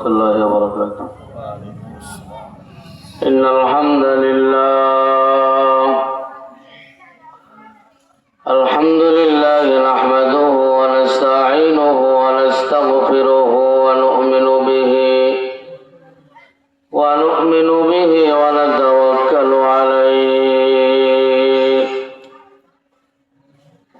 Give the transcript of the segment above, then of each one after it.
الله وبركاته. إن الحمد لله نحمده ونستعينه ونستغفره ونؤمن به ونتوكل عليه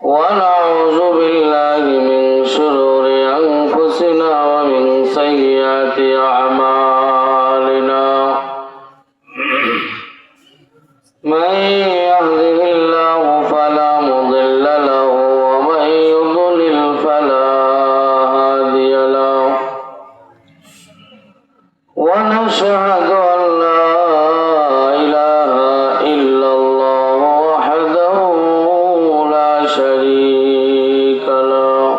ونعوذ بالله من شرور أنفسنا ومن سيئات أعمالنا من يهده الله فلا مضل له ومن يضلل فلا هادي له ونشهد أن لا إله إلا الله وحده لا شريك له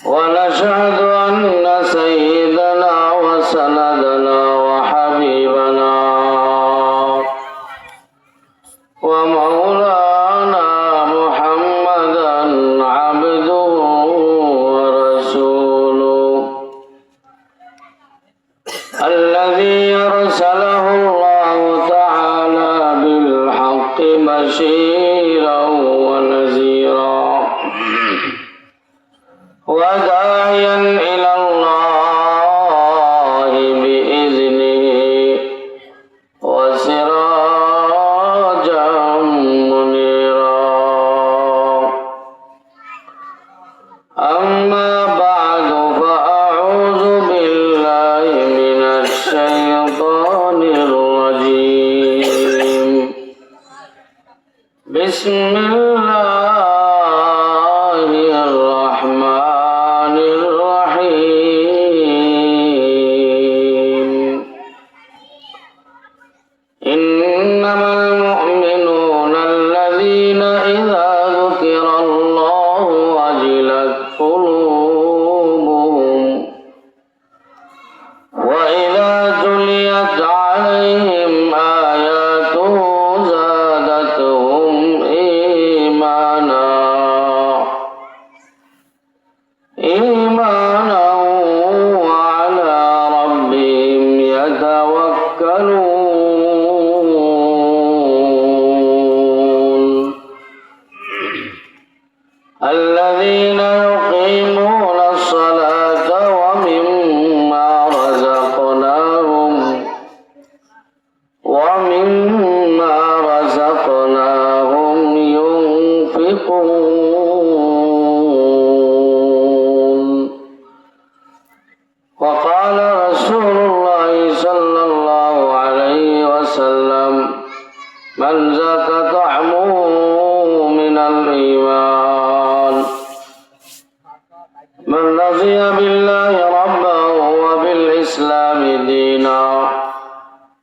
ونشهد أن سيدنا وسندنا وحبيبنا ومولانا محمدا عبده ورسوله الذي أرسله الله تعالى بالحق بشيرا ونذيرا وداعيا إلى الله بإذنه وسراجا منيرا أما بعد فأعوذ بالله من الشيطان الرجيم بسم الله الرحمن الرحيم إنما المؤمنون الذين إذا ذكر الله وجلت قلوبهم وإذا تليت عليهم آياته زادتهم إيمانا وعلى ربهم يتوكلون الذين يقيمون الصلاة ومما رزقناهم ينفقون وقال رسول الله صلى الله عليه وسلم من ذاق طعمه من الإيمان من رضي بالله ربا وبالإسلام دينا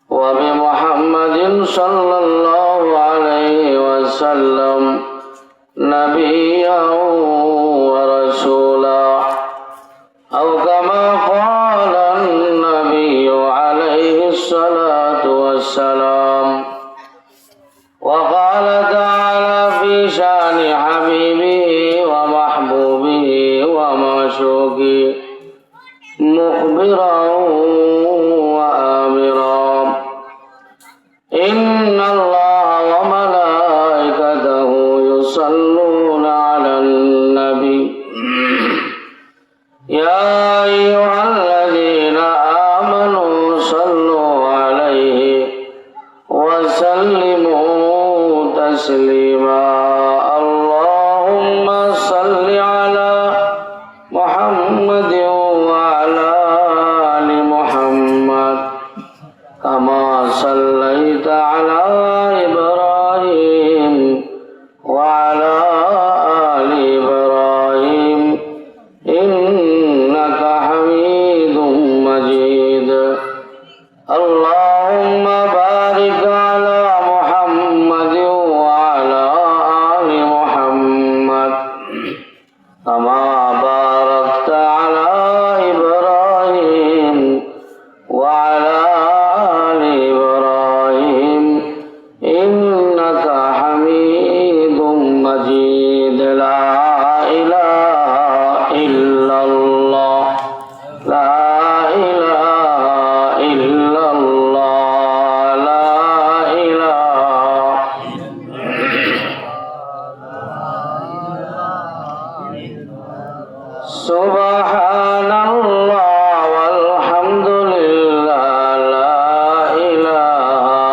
وبمحمد صلى الله عليه وسلم نبيا ورسولا أو كما قال النبي عليه الصلاة والسلام وقال تعالى في شأن حبيبه ومحبوبه ومعشوقه مخبرا وآمرا إن الله وملائكته يصلون على النبي يا أيها الذين آمنوا صلوا عليه وسلموا تسليما اللهم صل على محمد وعلى آل محمد كما صليت على إبراهيم وعلى آل إبراهيم إنك حميد مجيد اللهم بارك على محمد وعلى آل محمد كما باركت على সুবহানাল্লাহ আলহামদুলিল্লাহ লা ইলাহা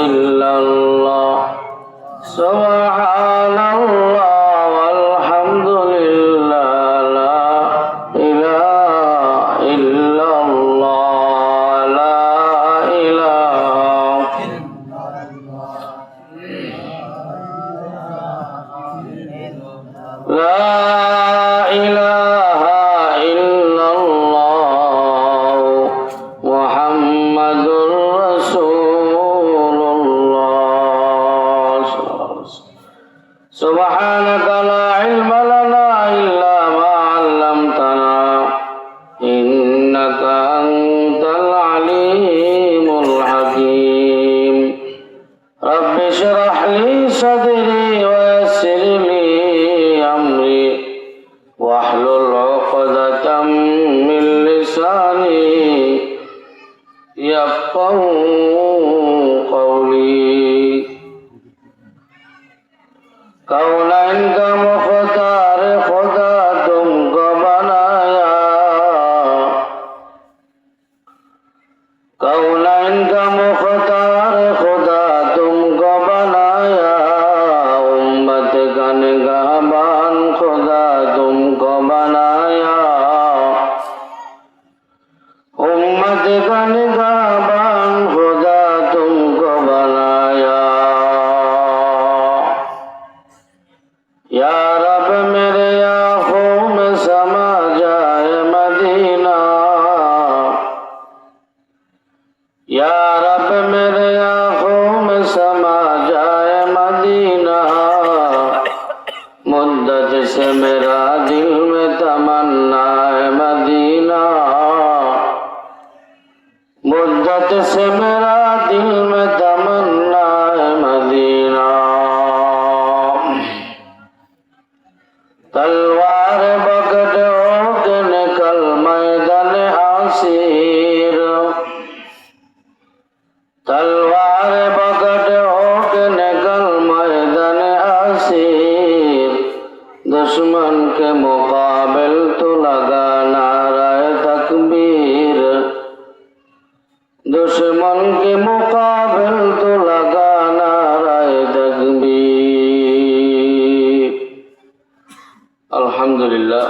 ইল্লাল্লাহ সুবহানাল্লাহ আলহামদুলিল্লাহ লা ইলাহা ইল্লাল্লাহ লা ইলাহা লা ইলাহা ইল্লাল্লাহ মুহাম্মাদুর রাসূলুল্লাহ সুবহানাকা লা ইলমা লানা ইল্লা মা 'আল্লামতানা ইন্নাকা আনতাল আলিমুল হাকীম রাব্বি ইশরাহ লি সাদরি ওয়া yassir li amri wahlul 'uqdatam min lisani yafqahu qawli कौनैन का मुख्तार खुदा तुमको बनाया कौनैन का मुख्तार खुदा तुमको बनाया उम्मत का निगहबान खुदा तुमको बनाया उम्मत का निगहबान खुदा तुमको बनाया या रब मेरे आँखों में समा जाए मदीना या रब मेरे आँखों में समा जाए मदीना मुद्दत से मेरा दिल में तमन्ना है मदीना मुद्दत से मेरा दिल में तमन्ना है मदीना तलवार पकड़ो के निकल मैदान आसीर तलवार पकड़ो के निकल मैदान आसीर दुश्मन के मुकाबिल तो लगा नाराए तकबीर दुश्मन के मुकाबिल तो लगा नाराए तकबीर আলহামদুলিল্লাহ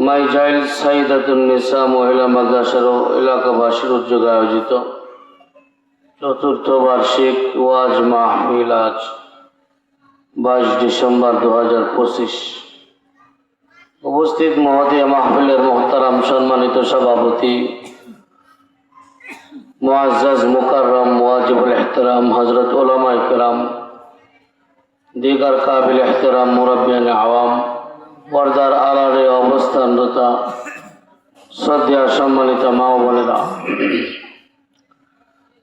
মাই চাইল্ড সাইদাতুন নিসা মহিলা মাদ্রাসার এলাকাবাসীর উদ্যোগে আয়োজিত চতুর্থ বার্ষিক ওয়াজ মাহফিল আজ 22 ডিসেম্বর 2025 উপস্থিত মহোদয় মাহফিলের মোহতারাম সম্মানিত সভাপতি মুআজ্জাজ মুকাররম ওয়াজিবুল ইহতিরাম হযরত উলামা ইকরাম दीगर काबिल एहतराम मुरब्बियान आवाम पर्दार आड़ारे अवस्थानरत श्रद्धा सम्मानित मा ओ बोनेरा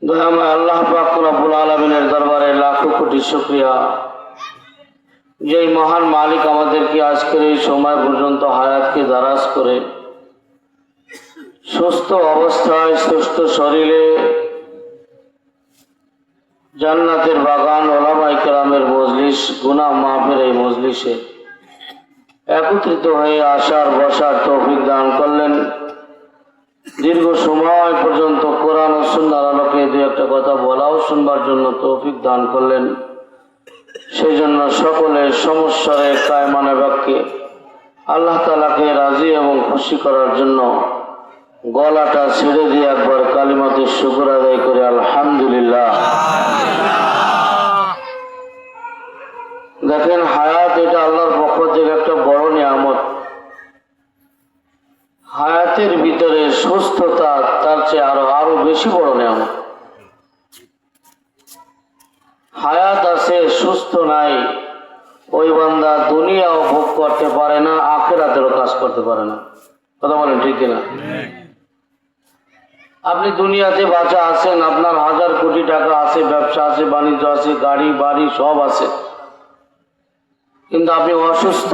दयामय आल्लाह पाक रब्बुल आलामीनेर दरबारे लाखो कोटी शुक्रिया जे महान मालिक आमादेरके आजकेर এই সময় পর্যন্ত হায়াতকে দারাজ করে সুস্থ অবস্থায় সুস্থ শরীরে জান্নাতের বাগান ওলামা ইকরামের মজলিস গুনাহ মাফের এই মজলিসে একত্রিত হয়ে আসার বসার তৌফিক দান করলেন। দীর্ঘ সময় পর্যন্ত কোরআন ও সুন্নাহর আলোকে দুই একটা কথা বলাও শুনবার জন্য তৌফিক দান করলেন। সেই জন্য সকলের সমস্যারে কায়মানে বাক্যে আল্লাহ তাআলাকে রাজি এবং খুশি করার জন্য গলাটা ছেড়ে দিয়ে একবার কালিমাতে শুকর আদায় করে আলহামদুলিল্লাহ। দেখেন হায়াত এটা আল্লাহর পক্ষ থেকে একটা বড় নিয়ামত। হায়াতের ভিতরে সুস্থতা তার চেয়ে আরো বেশি বড় নিয়ামত। হায়াত আছে সুস্থ নাই ওই বান্দা দুনিয়াও ভোগ করতে পারে না আখিরাতেরও কাজ করতে পারে না। কথা বলেন ঠিক কিনা? আপনি দুনিয়াতে বাঁচা আছেন, আপনার হাজার কোটি টাকা আছে, ব্যবসা আছে, বাণিজ্য আছে, গাড়ি বাড়ি সব আছে, কিন্তু আপনি অসুস্থ।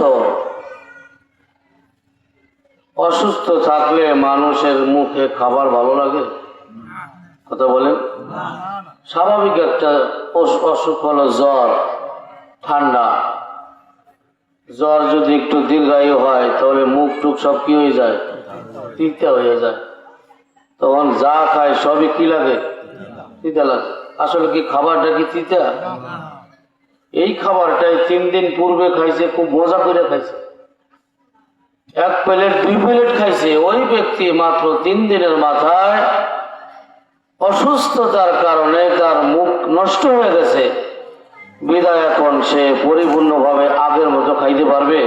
অসুস্থ থাকলে মানুষের মুখে খাবার ভালো লাগে? কথা বলেন। স্বাভাবিক একটা অসুখ হলো জ্বর, ঠান্ডা, জ্বর যদি একটু দীর্ঘায়ু হয় তাহলে মুখ টুক সব কি হয়ে যায়, তিতা হয়ে যায়। তখন যা খায় সবই কি লাগে, তিতা লাগে। আসলে কি খাবারটা কি তিতা? এই খাবারটাই 3 দিন পূর্বে খাইছে, খুব মজা করে খাইছে, 1 প্লেট 2 প্লেট খাইছে। ওই ব্যক্তি মাত্র 3 দিনের মাথায় অসুস্থতার কারণে তার মুখ নষ্ট হয়ে গেছে। বিদায় এখন সে পরিপূর্ণভাবে আগের মতো খাইতে পারবে?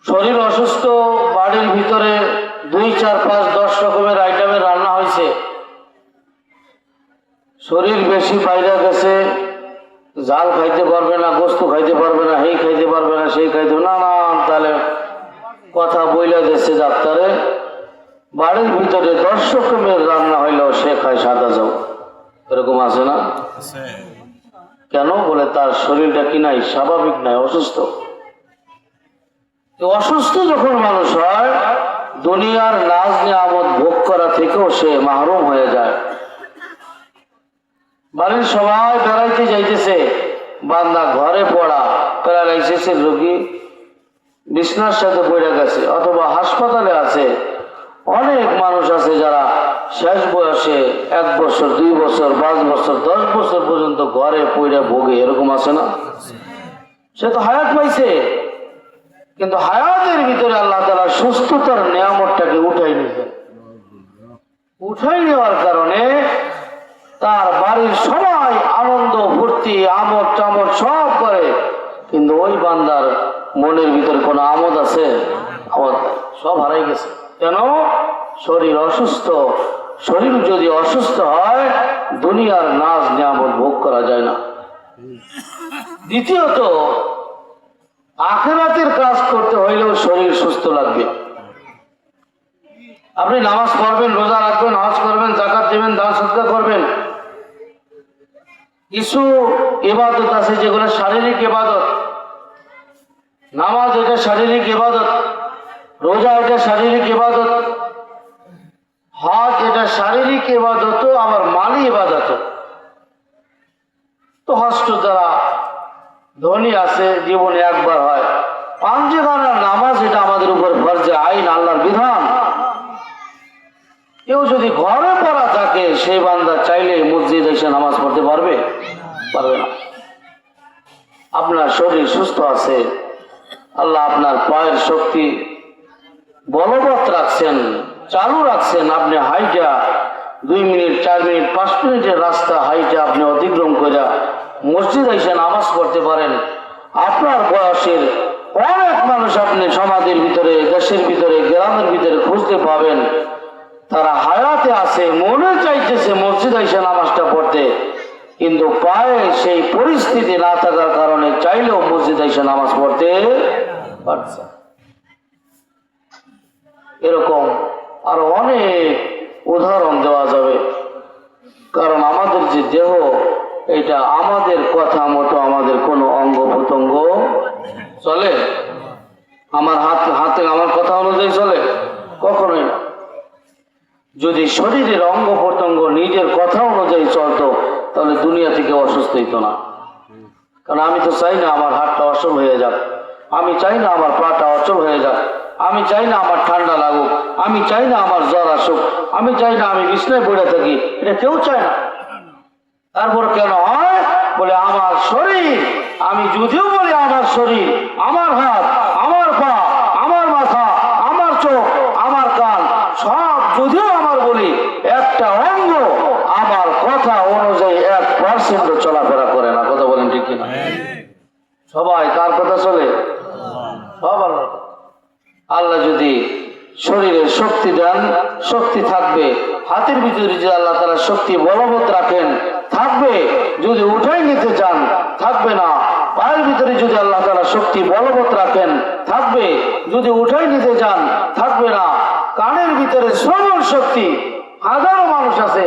শরীর অসুস্থ, বাড়ির ভিতরে 2, 4, 5, 10 রকমের আইটেমের রান্না হয়েছে, শরীর বেশি বাইরে গেছে, ঝাল খাইতে পারবে না, গোস্ত খাইতে পারবে না, এই খাইতে পারবে না, সেই খাইতে না, তাহলে কথা বইলা দিচ্ছে ডাক্তারে। বাড়ির ভিতরে 10 রকমের রান্না হইলেও সে খায় সাদা যাও, এরকম আছে না? কেন? বলে তার শরীরটা কি নাই, স্বাভাবিক নাই, অসুস্থ। অসুস্থ যখন মানুষ হয়, দুনিয়ার নাজ নিয়ামত ভোগ করা থেকেও সে মাহরুম হয়ে যায়। বাড়ির সবাই বেড়াইতে যাইতেছে, বান্দা ঘরে পড়া, প্যারালাইসিসের রোগী বিছনার সাথে পড়ে গেছে, অথবা হাসপাতালে আছে। অনেক মানুষ আছে যারা শেষ বয়সে 1 বছর, 2 বছর, 5 বছর, 10 বছর পর্যন্ত ঘরে পড়ে ভোগে, এরকম আছে না? সে তো হায়াত পাইছে, কিন্তু হায়াতের ভিতরে আল্লাহ তাআলা সুস্থতার নিয়ামতটাকে উঠাই নিয়েছেন। উঠাই নেওয়ার কারণে তার বাড়ির সবাই আনন্দ ফুর্তি আমোদ টামদ সব করে, কিন্তু ওই বান্দার মনের ভিতরে কোনো আমোদ আছে? আমোদ সব হারাই গেছে। কেন? শরীর অসুস্থ। শরীর যদি অসুস্থ হয়, দুনিয়ার নাজ নিয়ামত ভোগ করা যায় না। দ্বিতীয়ত, আখিরাতের কাজ করতে হইলেও শরীর সুস্থ লাগবে। আপনি নামাজ পড়বেন, রোজা রাখবেন, হজ করবেন, যাকাত দিবেন, দান সদকা করবেন, কিছু ইবাদত আছে যেগুলো শারীরিক ইবাদত। নামাজ এটা শারীরিক ইবাদত, রোজা এটা শারীরিক ইবাদত, হজ এটা শারীরিক ইবাদত, আবার মালি ইবাদত। তো হজ যারা ধনী আছে জীবনে একবার হয়। 5 ওয়াক্ত নামাজ এটা আমাদের উপর ফরজে আইন, আল্লাহর বিধান। কেউ যদি ঘরে পড়া থাকে, সেই বান্দা চাইলে মসজিদ এসে নামাজ পড়তে পারবে? পারবে না। আপনার শরীর সুস্থ আছে, আল্লাহ আপনার পায়ের শক্তি বলবৎ রাখছেন, চালু রাখছেন। আপনি হাইটা 2 মিনিট, 4 মিনিট, 5 মিনিটের রাস্তা হাইটা আপনি অতিক্রম করে মসজিদ এসে নামাজ পড়তে পারেন। আপনার বয়সের অনেক মানুষ আপনি সমাজের ভিতরে, দেশের ভিতরে, গ্রামের ভিতরে খুঁজতে পাবেন, তারা হায়াতে আছে, মনে চাইতেছে মসজিদ এসে নামাজটা পড়তে, কিন্তু পায়ে সেই পরিস্থিতি না থাকার কারণে চাইলেও মসজিদ এসে নামাজ পড়তে পারছে। এরকম আরো অনেক উদাহরণ দেওয়া যাবে। কারণ আমাদের যে দেহ, এটা আমাদের কথা মতো আমাদের কোনো অঙ্গ প্রত্যঙ্গ চলে? আমার হাতে আমার কথা অনুযায়ী চলে? কখনোই না। যদি শরীরের অঙ্গ প্রত্যঙ্গ নিজের কথা অনুযায়ী চলতো, তাহলে দুনিয়া থেকে অসুস্থ হইতো না। কারণ আমি তো চাই না আমার হাতটা অচল হয়ে যাক, আমি চাই না আমার পাটা অচল হয়ে যাক, আমি চাই না আমার ঠান্ডা লাগুক, আমি চাই না আমার জ্বর আসুক, আমি চাই না আমি বিছনায় পড়ে থাকি, এটা কেউ চায় না। তারপর কেন হয়? বলে আমার শরীর, আমি যদিও বলি আমার শরীর, আমার হাত, আমার পা, আমার মাথা, আমার চোখ, আমার কান, সব যদিও আমার বলি, একটা অঙ্গ আমার কথা অনুযায়ী 1% চলাফেরা করে না। কথা বলেন ঠিক কিনা? সবাই কার কথা চলে? সব আল্লাহর কথা। আল্লাহ যদি শরীরের শক্তি দেন, শক্তি থাকবে। হাতের ভিতরে যদি আল্লাহ তাআলা শক্তি বলবৎ রাখেন, থাকবে। যদি উঠাই নিতে চান, থাকবে না। পায়ের ভিতরে যদি আল্লাহ তাআলা শক্তি বলবৎ রাখেন, থাকবে। যদি উঠাই নিতে চান, থাকবে না। কানের ভিতরে শ্রবণ শক্তি, হাজারো মানুষ আছে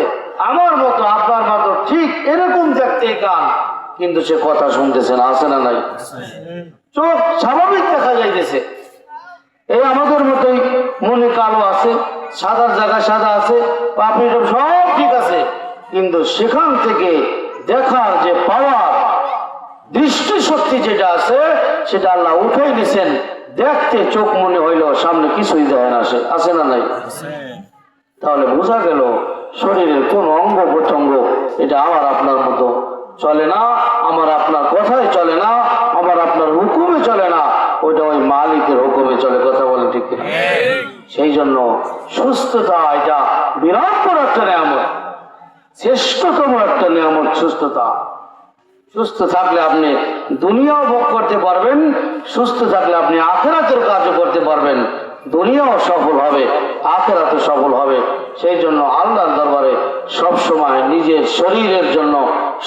আমার মতো, আপনার মতো, ঠিক এরকম দেখতে কান, কিন্তু সে কথা শুনতেছে না। আছে না নাই? চোখ স্বাভাবিক দেখা যাইতেছে, এই আমাদের মতোই মনে কালো আছে, সাদার জায়গায় সাদা আছে, পাপড়ি সব ঠিক আছে, কিন্তু সেখান থেকে দেখার যে পাওয়ার, দৃষ্টিশক্তি যেটা আছে সেটা আল্লাহ উঠাই দিয়েছেন। দেখতে চোখ মনে হইল সামনে কিছুই যায় না, আছে না নাই? তাহলে বোঝা গেল শরীরের কোন অঙ্গ প্রত্যঙ্গ এটা আমার আপনার মতো চলে না, আমার আপনার কথাই চলে না, আমার আপনার হুকুমে চলে না, ওইটা ওই মালিকের হুকুমে চলে। কথা বলে ঠিক কিনা? সেই জন্য সুস্থতা এটা বিরাট বড় একটা নিয়ামত, শ্রেষ্ঠতম একটা নিয়ামত সুস্থতা। সুস্থ থাকলে আপনি দুনিয়াও ভোগ করতে পারবেন, সুস্থ থাকলে আপনি আখিরাতের কাজও করতে পারবেন, দুনিয়াও সফল হবে, আখিরাতও সফল হবে। সেই জন্য আল্লাহর দরবারে সব সময় নিজের শরীরের জন্য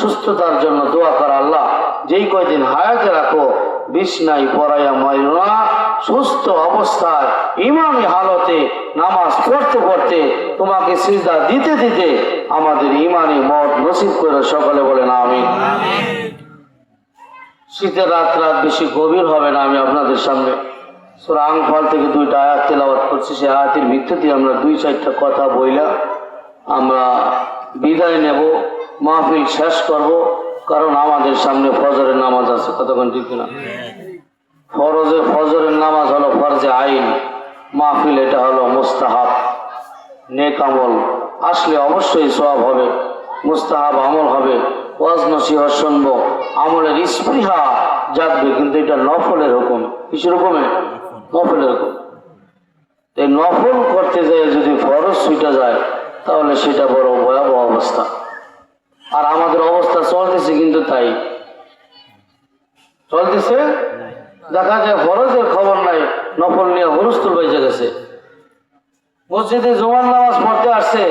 সুস্থতার জন্য দোয়া করা, আল্লাহ যেই কয়দিন হায়াতে রাখো বিছনায় পড়াইয়া মারিও না, সুস্থ অবস্থায় ইমামি হালতে নামাজ পড়তে পড়তে তোমাকে সিজদা দিতে দিতে আমাদের ইমানি মত নসিব করে সকলে বলেন আমিন। শীতের রাত বেশি গভীর হবে না, আমি আপনাদের সামনে সূরা আনফাল থেকে 2টা আয়াত তেলাওয়াত করছি। সেই আয়াতের ভিত্তিতে আমরা 2-4টা কথা বইলা আমরা বিদায় নেব, মাহফিল শেষ করব, কারণ আমাদের সামনে ফজরের নামাজ আছে। কতক্ষণ ঠিক কিনা? ফজরের নামাজ হলো ফরজে আইন, মাহফিল এটা হলো মুস্তাহাব নেক আমল। আসলে অবশ্যই সওয়াব হবে, মুস্তাহাব আমল হবে, ওয়াজ নসিহত শুনবো, আমলের স্পৃহা জাগবে, কিন্তু এটা নফলের হুকুম। কিসের হুকুমে? নফলের হুকুম। এই নফল করতে যায় যদি ফরজ ছুটে যায় তাহলে সেটা বড় ভয়াবহ অবস্থা। আর আমাদের অবস্থা চলতেছে কিন্তু তাই চলতেছে, দেখা যায় ফরজের খবর নাই, নফল নিয়ে হুরুস্তুল বেজে গেছে। মসজিদে জুমার নামাজ পড়তে আসছে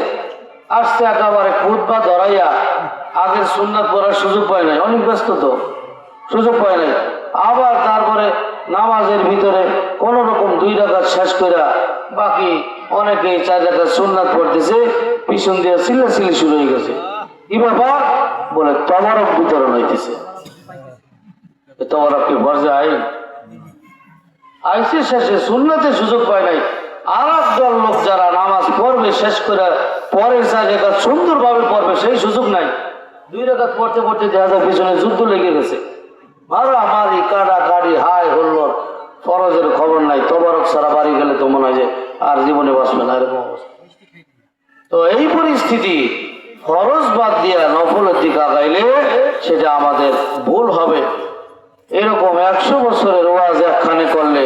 একেবারে খুতবা ধরাইয়া আগের সুন্নাত পড়ার সুযোগ পায় নাই, অনেক ব্যস্ত তো সুযোগ পায় নাই। আবার তারপরে নামাজের ভিতরে কোন রকম 2 রাকাত শেষ করে বাকি অনেকে 4 রাকাত সুন্নাত পড়তেছে, পিছন দিয়ে চিল্লাচিল্লি শুরু হয়ে গেছে। কি ব্যাপার? বলে তবরক বিতরণ হইতেছে। তবরক কি ফরজে আইন? আইসে শেষে সুন্নাতের সুযোগ পায় নাই। আর একদল লোক যারা নামাজ পড়বে শেষ করে পরের 4 রাকাত সুন্দরভাবে পড়বে সেই সুযোগ নাই। 2 রাকাত পড়তে পড়তে দেখা যায় পিছনে যুদ্ধ লেগে গেছে, মারামারি কাটাকাটি হাই হল্লোড়, ফরজের খবর নাই। তবরক সারা বাড়ি গেলে তো মনে হয় যে আর জীবনে বাঁচবে না, এরকম অবস্থা। তো এই পরিস্থিতি ফরজ বাদ দিয়া নফলের দিকে আগাইলে সেটা আমাদের ভুল হবে। এরকম 100 বছরের ওয়াজ একখানে করলে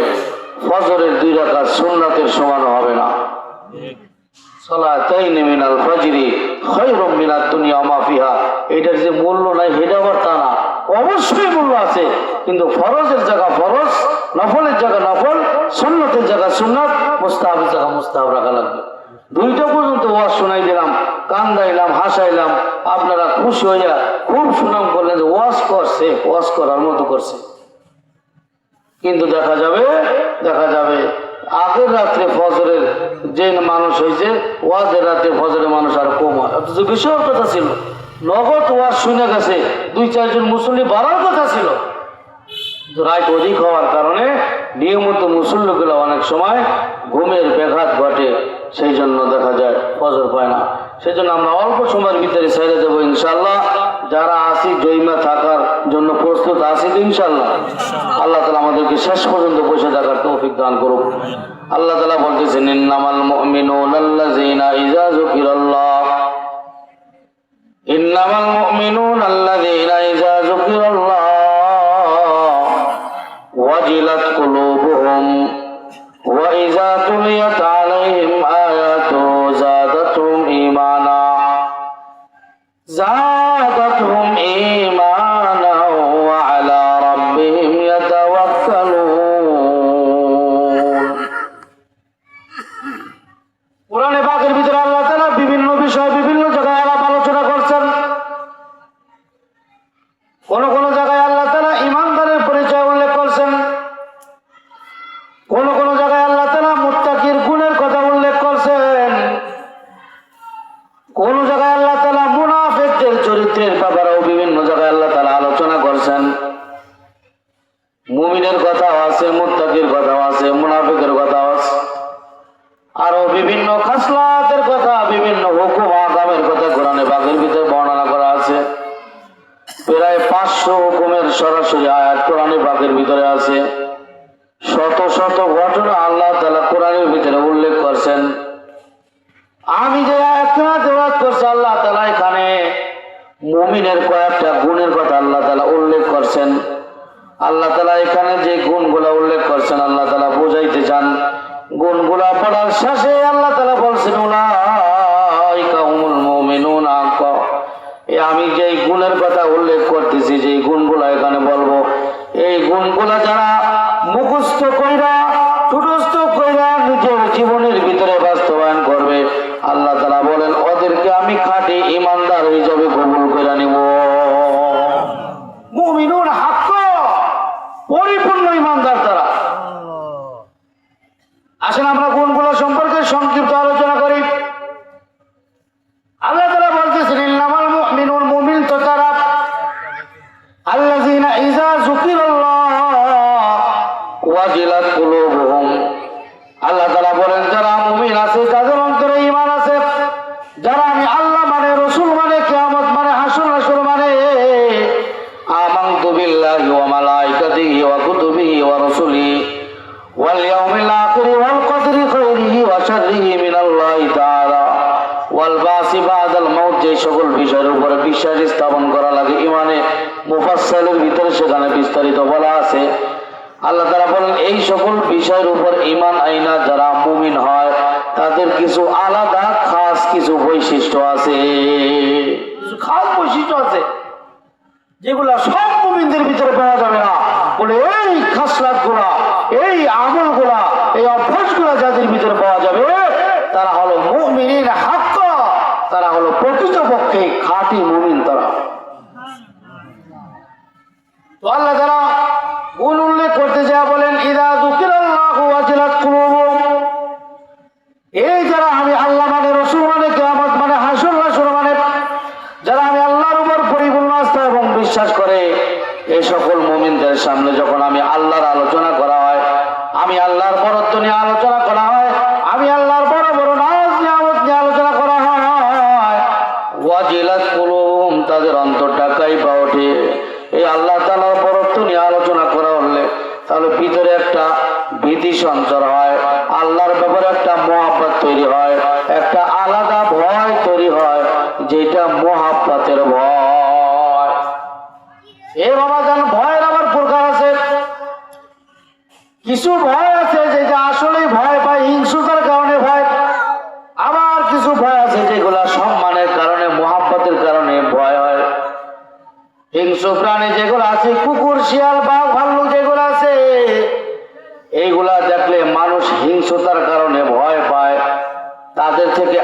ফজরের 2 রাকাত সুন্নাতের সমান হবে না। সালাতাইন মিনাল ফাজরি খায়রুম মিনাদ দুনিয়া মা ফিহা, এটার যে মূল্য নাই সেটা আবার তা না, অবশ্যই মূল্য আছে, কিন্তু ফরজের জায়গা ফরজ, নফলের জায়গা নফল, সুন্নতের জায়গা সুন্নাত, মুস্তাহাবের জায়গা মুস্তাহাব রাখা লাগবে। 2টা পর্যন্ত ওয়াজ শোনাই দিলাম, কান্দাইলাম, হাসাইলাম, আপনারা খুশি হইয়া খুব সুনাম করলেন যে ওয়াজ করছে, ওয়াজ করার মতো করছে। কিন্তু দেখা যাবে আগের রাত্রে ফজরের যে মানুষ হয়েছে, ওয়াজের রাত্রে ফজরের মানুষ আর কম হয়। অথচ বিষয়ের কথা ছিল, নগদ ওয়াজ শুনে গেছে, 2-4 জন মুসল্লি বাড়ার কথা ছিল, রাত অধিক হওয়ার কারণে নিয়মিত মুসল্লিগুলো অনেক সময় ঘুমের ব্যাঘাত ঘটে, সেই জন্য দেখা যায় ফজর পায় না। সেই জন্য আমরা অল্প সময়ের ভিতরে ছেড়ে দেবো ইনশাল্লাহ। যারা আসি জয়মা থাকার জন্য প্রস্তুত আছি ইনশাল্লাহ। আল্লাহ তাআলা আমাদেরকে শেষ পর্যন্ত বসে থাকার তৌফিক দান করুক। আল্লাহ তাআলা বলতেছেন, ইন্নামাল মুমিনুনা আল্লাযীনা ইযা যুকিরাল্লাহ ওয়াজিলাত কুলুবুহুম ওয়া ইযা তুলিয়াত আলাইহিম আয়াতুহু যাদাতুহুম ঈমানা ওয়া আলা রাব্বিহিম ইয়াতাওয়াক্কালুন। কোরআনে পাকের ভিতরে আল্লাহ তাআলা বিভিন্ন বিষয় বিভিন্ন জায়গায় আলোচনা করছেন। কোন কোন জায়গায় আল্লাহ তাআলা ঈমানদারের পরিচয় উল্লেখ করছেন, কোন কোন জায়গায় আল্লাহ তাআলা মুত্তাকির গুণের কথা উল্লেখ করছেন, কোন জায়গায় আল্লাহ তাআলা মুনাফিকদের সরাসরি আয়াত কোরআনে পাকের ভিতরে আছে। শত শত ঘটনা আল্লাহ তাআলা কোরআনের ভিতরে উল্লেখ করছেন। আমি যে আয়াতটা তেলাওয়াত করছি, আল্লাহ তাআলা এখানে মুমিনের কয়েকটা গুণের কথা আল্লাহ তাআলা উল্লেখ করছেন। আল্লাহ তাআলা এখানে যে গুণগুলা উল্লেখ করছেন আল্লাহ তাআলা বুঝাইতে চান। গুণগুলা পড়ার শেষে আল্লাহ তাআলা বলছেন উলাইকা হুমুল মুমিনুন হাক্কা। আমি যেই গুণের কথা উল্লেখ করতেছি, যেই গুণগুলা এখানে বলবো, এই গুণগুলা যারা মুখস্থ কইরা ঠুটস্থ কইরা নিজের জীবনের ভিতরে বাস্তবায়ন করবে, আল্লাহ তাআলা বলেন ওদেরকে আমি খাঁটি ঈমানদার হিসেবে কবুল করে নিব। মুমিনুন হাক্কা, পরিপূর্ণ ঈমানদার তারা। আসেন আমরা গুণগুলো সম্পর্কে সংক্ষিপ্ত আলোচনা করি। আল্লাহ তাআলা বলতেছেন ইন্নামাল মুমিনুন, মুমিন তো তারা আল্লাযীনা ইযা যুকিরাল্লাহ ওয়াজিলাত কুলুবুহুম। আল্লাহ তাআলা বলেন যারা মুমিন আছে, যাদের অন্তরে ঈমান আছে, যারা আমি আল্লাহ মানে, রাসূল মানে, কিয়ামত মানে, হাসর নাসর মানে, আমানতু বিল্লাহি ওয়া মালাইকাতিহি ওয়া কুতুবিহি ওয়া রাসূলিহি ওয়াল ইয়াউমিল আখির ওয়াল কদরি খাইরিহি ওয়া শাররিহি মিনাল্লাহি তাআলা ওয়াল বাসি বাদাল মাউত, যে সকল বিষয়ের উপরে বিশ্বাস স্থাপন করা লাগে ইমানে মুফাসসালের ভিতরে সেখানে বিস্তারিত বলা আছে। আল্লাহ তাআলা বলেন এই সকল বিষয়ের উপর ঈমান আইনা যারা মুমিন হয় তাদের কিছু আলাদা খাস কিছু বৈশিষ্ট্য আছে, কিছু খাস বৈশিষ্ট্য আছে যেগুলা সব মুমিনদের ভিতরে পাওয়া যাবে না। বলে এই খাসলাত গুলা, এই আমল গুলা, এই অভ্যাস গুলা যাদের ভিতরে পাওয়া যাবে তারা হলো মুমিনিন হাক্কা, তারা হলো প্রকৃতপক্ষে খাঁটি মুমিন তারা। তো আল্লাহ তাআলা গুণ উল্লেখ করতে যা বলেন ইযা যুকিরাল্লাহু ওয়াজিলাত কুলুবুহুম, এই যারা আমি আল্লাহ মানে, রাসূল মানে, কিয়ামত মানে, হাসর নাসর মানে, যারা আমি আল্লাহর উপর পরিপূর্ণ আস্থা এবং বিশ্বাস করে, এই সকল মুমিনদের সামনে যখন আমি আল্লাহর আলোচনা করা হয়, আমি আল্লাহর বরত্ব নিয়ে আলোচনা করা হয়, আমি আল্লাহর বড় বড় নাজ নিয়ামত নিয়ে আলোচনা করা হয়, ওয়াজিলাত কুলুবুহুম, তাদের অন্তরটা কাঁইপা ওঠে। এই আল্লাহ তাআলার বরত্ব নিয়ে আলোচনা করা হলে তাহলে ভিতরে একটা ভীতি সঞ্চার হয়, আল্লাহর ব্যাপারে একটা মহাব্বত তৈরি হয়, একটা আলাদা ভয় তৈরি হয়, যেটা মহাব্বতের ভয়। এ বাবা জান, ভয়ের আবার প্রকার আছে। কিছু ভয় আছে যেটা আসলে ভয় পায়, হিংস্রতার কারণে ভয়। আবার কিছু ভয় আছে যেগুলা সম্মানের কারণে, মহাব্বতের কারণে ভয় হয়। হিংস্র প্রাণী যেগুলো আছে, কুকুর, শিয়াল, বাঘ, ভাল্লুক যেগুলো আছে, এইগুলা দেখলে মানুষ হিংস্রতার কারণে ভয় পায়। তাদের থেকে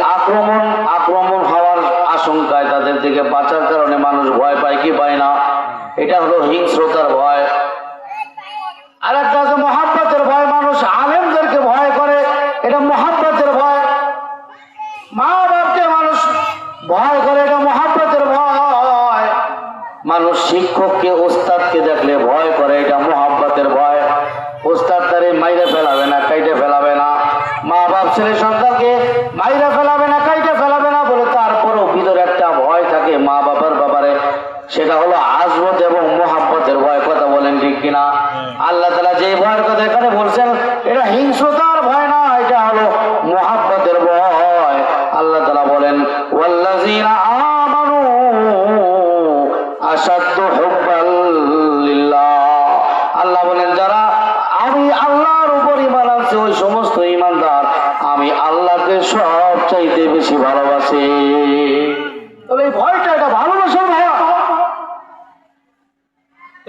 আক্রমণ হওয়ার আশঙ্কায়, তাদের থেকে বাঁচার কারণে মানুষ ভয় পায় কি পায় না? এটা হলো হিংস্রতার ভয়। আর একটা আছে মহাব্বতের ভয়, মানুষ আলেমদেরকে ভয় করে, এটা মহাব্বতের ভয়। মা বাপকে মানুষ ভয় করে, এটা মহাব্বতের ভয়। মানুষ শিক্ষককে, ওস্তাদকে দেখলে ভয় করে, এটা মহাব্বতের ভয়। ওস্তাদ তারে মাইরে ফেলাবে না, কাইটে ফেলাবে না, মা বাপ ছেলে সন্তানকে মাইরে ফেলাবে না, কাইটে ফেলাবে না বলে তারপরও ভিতরে একটা ভয় থাকে মা বাবার ব্যাপারে, সেটা হলো আজমত এবং মহাব্বতের ভয়। কথা বলেন ঠিক কিনা? আল্লাহ তাআলা যে ভয়ের কথা এখানে বলছেন এটা হিংস্রতার ভয় না, এটা হলো মহাব্বতের ভয়। আল্লাহ তাআলা বলেন ওয়াল্লাযীনা আমানু আশাদ্দু হুব্বাল লিল্লাহ। আল্লাহ বলেন যারা আমি আল্লাহর উপর ঈমান আনছে, ওই সমস্ত ঈমানদার আমি আল্লাহকে সবচাইতে বেশি ভালোবাসে। তবে এই ভয়টা এটা ভালোবাসার ভয়।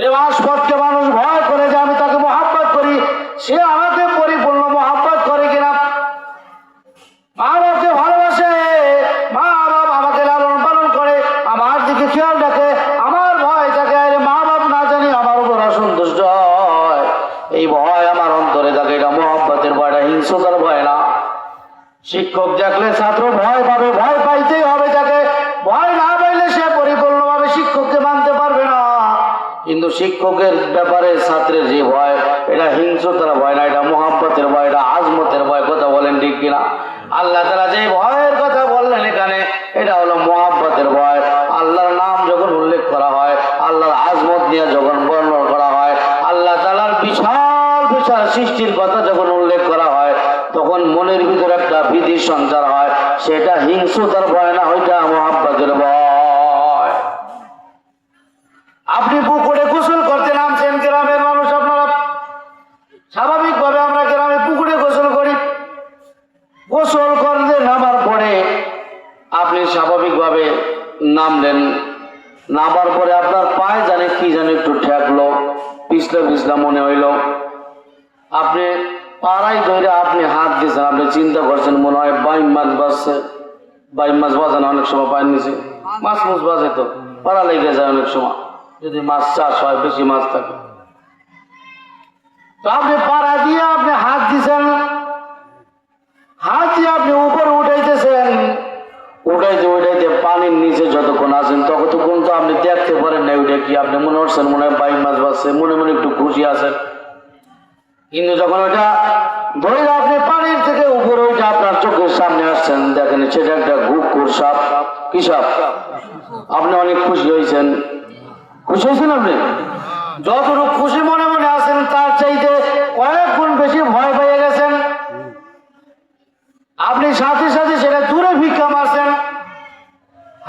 রেওয়াজপথকে মানুষ ভয় করে যে আমি তাকে মহাব্বত করি, সে আমাকে পরিপূর্ণ মহাব্বত করে কিনা। মা বাপকে ভালোবাসে, মা বাপ আমাকে লালন পালন করে, আমার দিকে খেয়াল রাখে, আমার ভয় থাকে মা বাপ না জানি আমার উপর অসন্তুষ্ট হয়, এই ভয় আমার অন্তরে থাকে, এটা মহাব্বতের ভয়, এটা হিংস্রতার ভয় না। শিক্ষক দেখলে ছাত্র ভয় পাবে, ভয় পাইতেই হবে তাকে, ভয় না পাইলে সে পরিপূর্ণভাবে শিক্ষককে মানতে পারবে না। কিন্তু শিক্ষকের ব্যাপারে ছাত্রের যে ভয়, এটা হিংস্রতার ভয় না, এটা মহাব্বতের ভয়, এটা আজমতের ভয়। কথা বলেন ঠিক কিনা? আল্লাহ তাআলা যে ভয়ের কথা বললেন এখানে, এটা হলো মহাব্বতের ভয়। আল্লাহর নাম যখন উল্লেখ করা হয়, আল্লাহর আজমত নিয়ে যখন সৃষ্টির কথা যখন উল্লেখ করা হয় তখন মনের ভিতরে একটা ভীতির সঞ্চার হয়, সেটা হিংস্রতার ভয় না, ওইটা মহাব্বতের ভয়। আপনি পুকুরে গোসল করতে নামছেন, গ্রামের মানুষ আপনারা স্বাভাবিকভাবে আমরা গ্রামে পুকুরে গোসল করি। গোসল করতে নামার পরে আপনি স্বাভাবিকভাবে নামলেন, নামার পরে আপনার পায়ে জানে কি জানে একটু ঠেকলো, পিছলা পিছলা মনে হইল, আপনি পাড়াই ধরে আপনি হাত দিয়েছেন, আপনি চিন্তা করছেন মনে হয় বাইম মাছ বাজছে। বাইম মাছ বাজে না অনেক সময় পায়ের নিচে, মাছ মাছ বাজে তো পাড়া লেগে যায় অনেক সময় যদি মাছ চাষ হয়, বেশি মাছ থাকে। তো আপনি পাড়া দিয়ে আপনি হাত দিয়েছেন, হাত দিয়ে আপনি উপরে উঠাইতেছেন, উঠাইতে উঠাইতে পানির নিচে যতক্ষণ আছেন ততক্ষণ তো আপনি দেখতে পারেন না ওইটা কি, আপনি মনে করছেন মনে হয় বাইম মাছ বাজছে, মনে মনে একটু খুশি আছেন। কিন্তু যখন ওইটা ধরে আপনি পানির থেকে উপরে ওইটা আপনার চোখের সামনে আসছেন, দেখেন সেটা একটা ঘুঘুর সাপ। কি সাপ? আপনি অনেক খুশি হয়েছেন। খুশি হয়েছেন আপনি? যতটুকু খুশি মনে মনে আছেন তার চাইতে কয়েক গুণ বেশি ভয় পেয়ে গেছেন। আপনি সাথে সাথে সেটা দূরে ভিক্ষা মারছেন,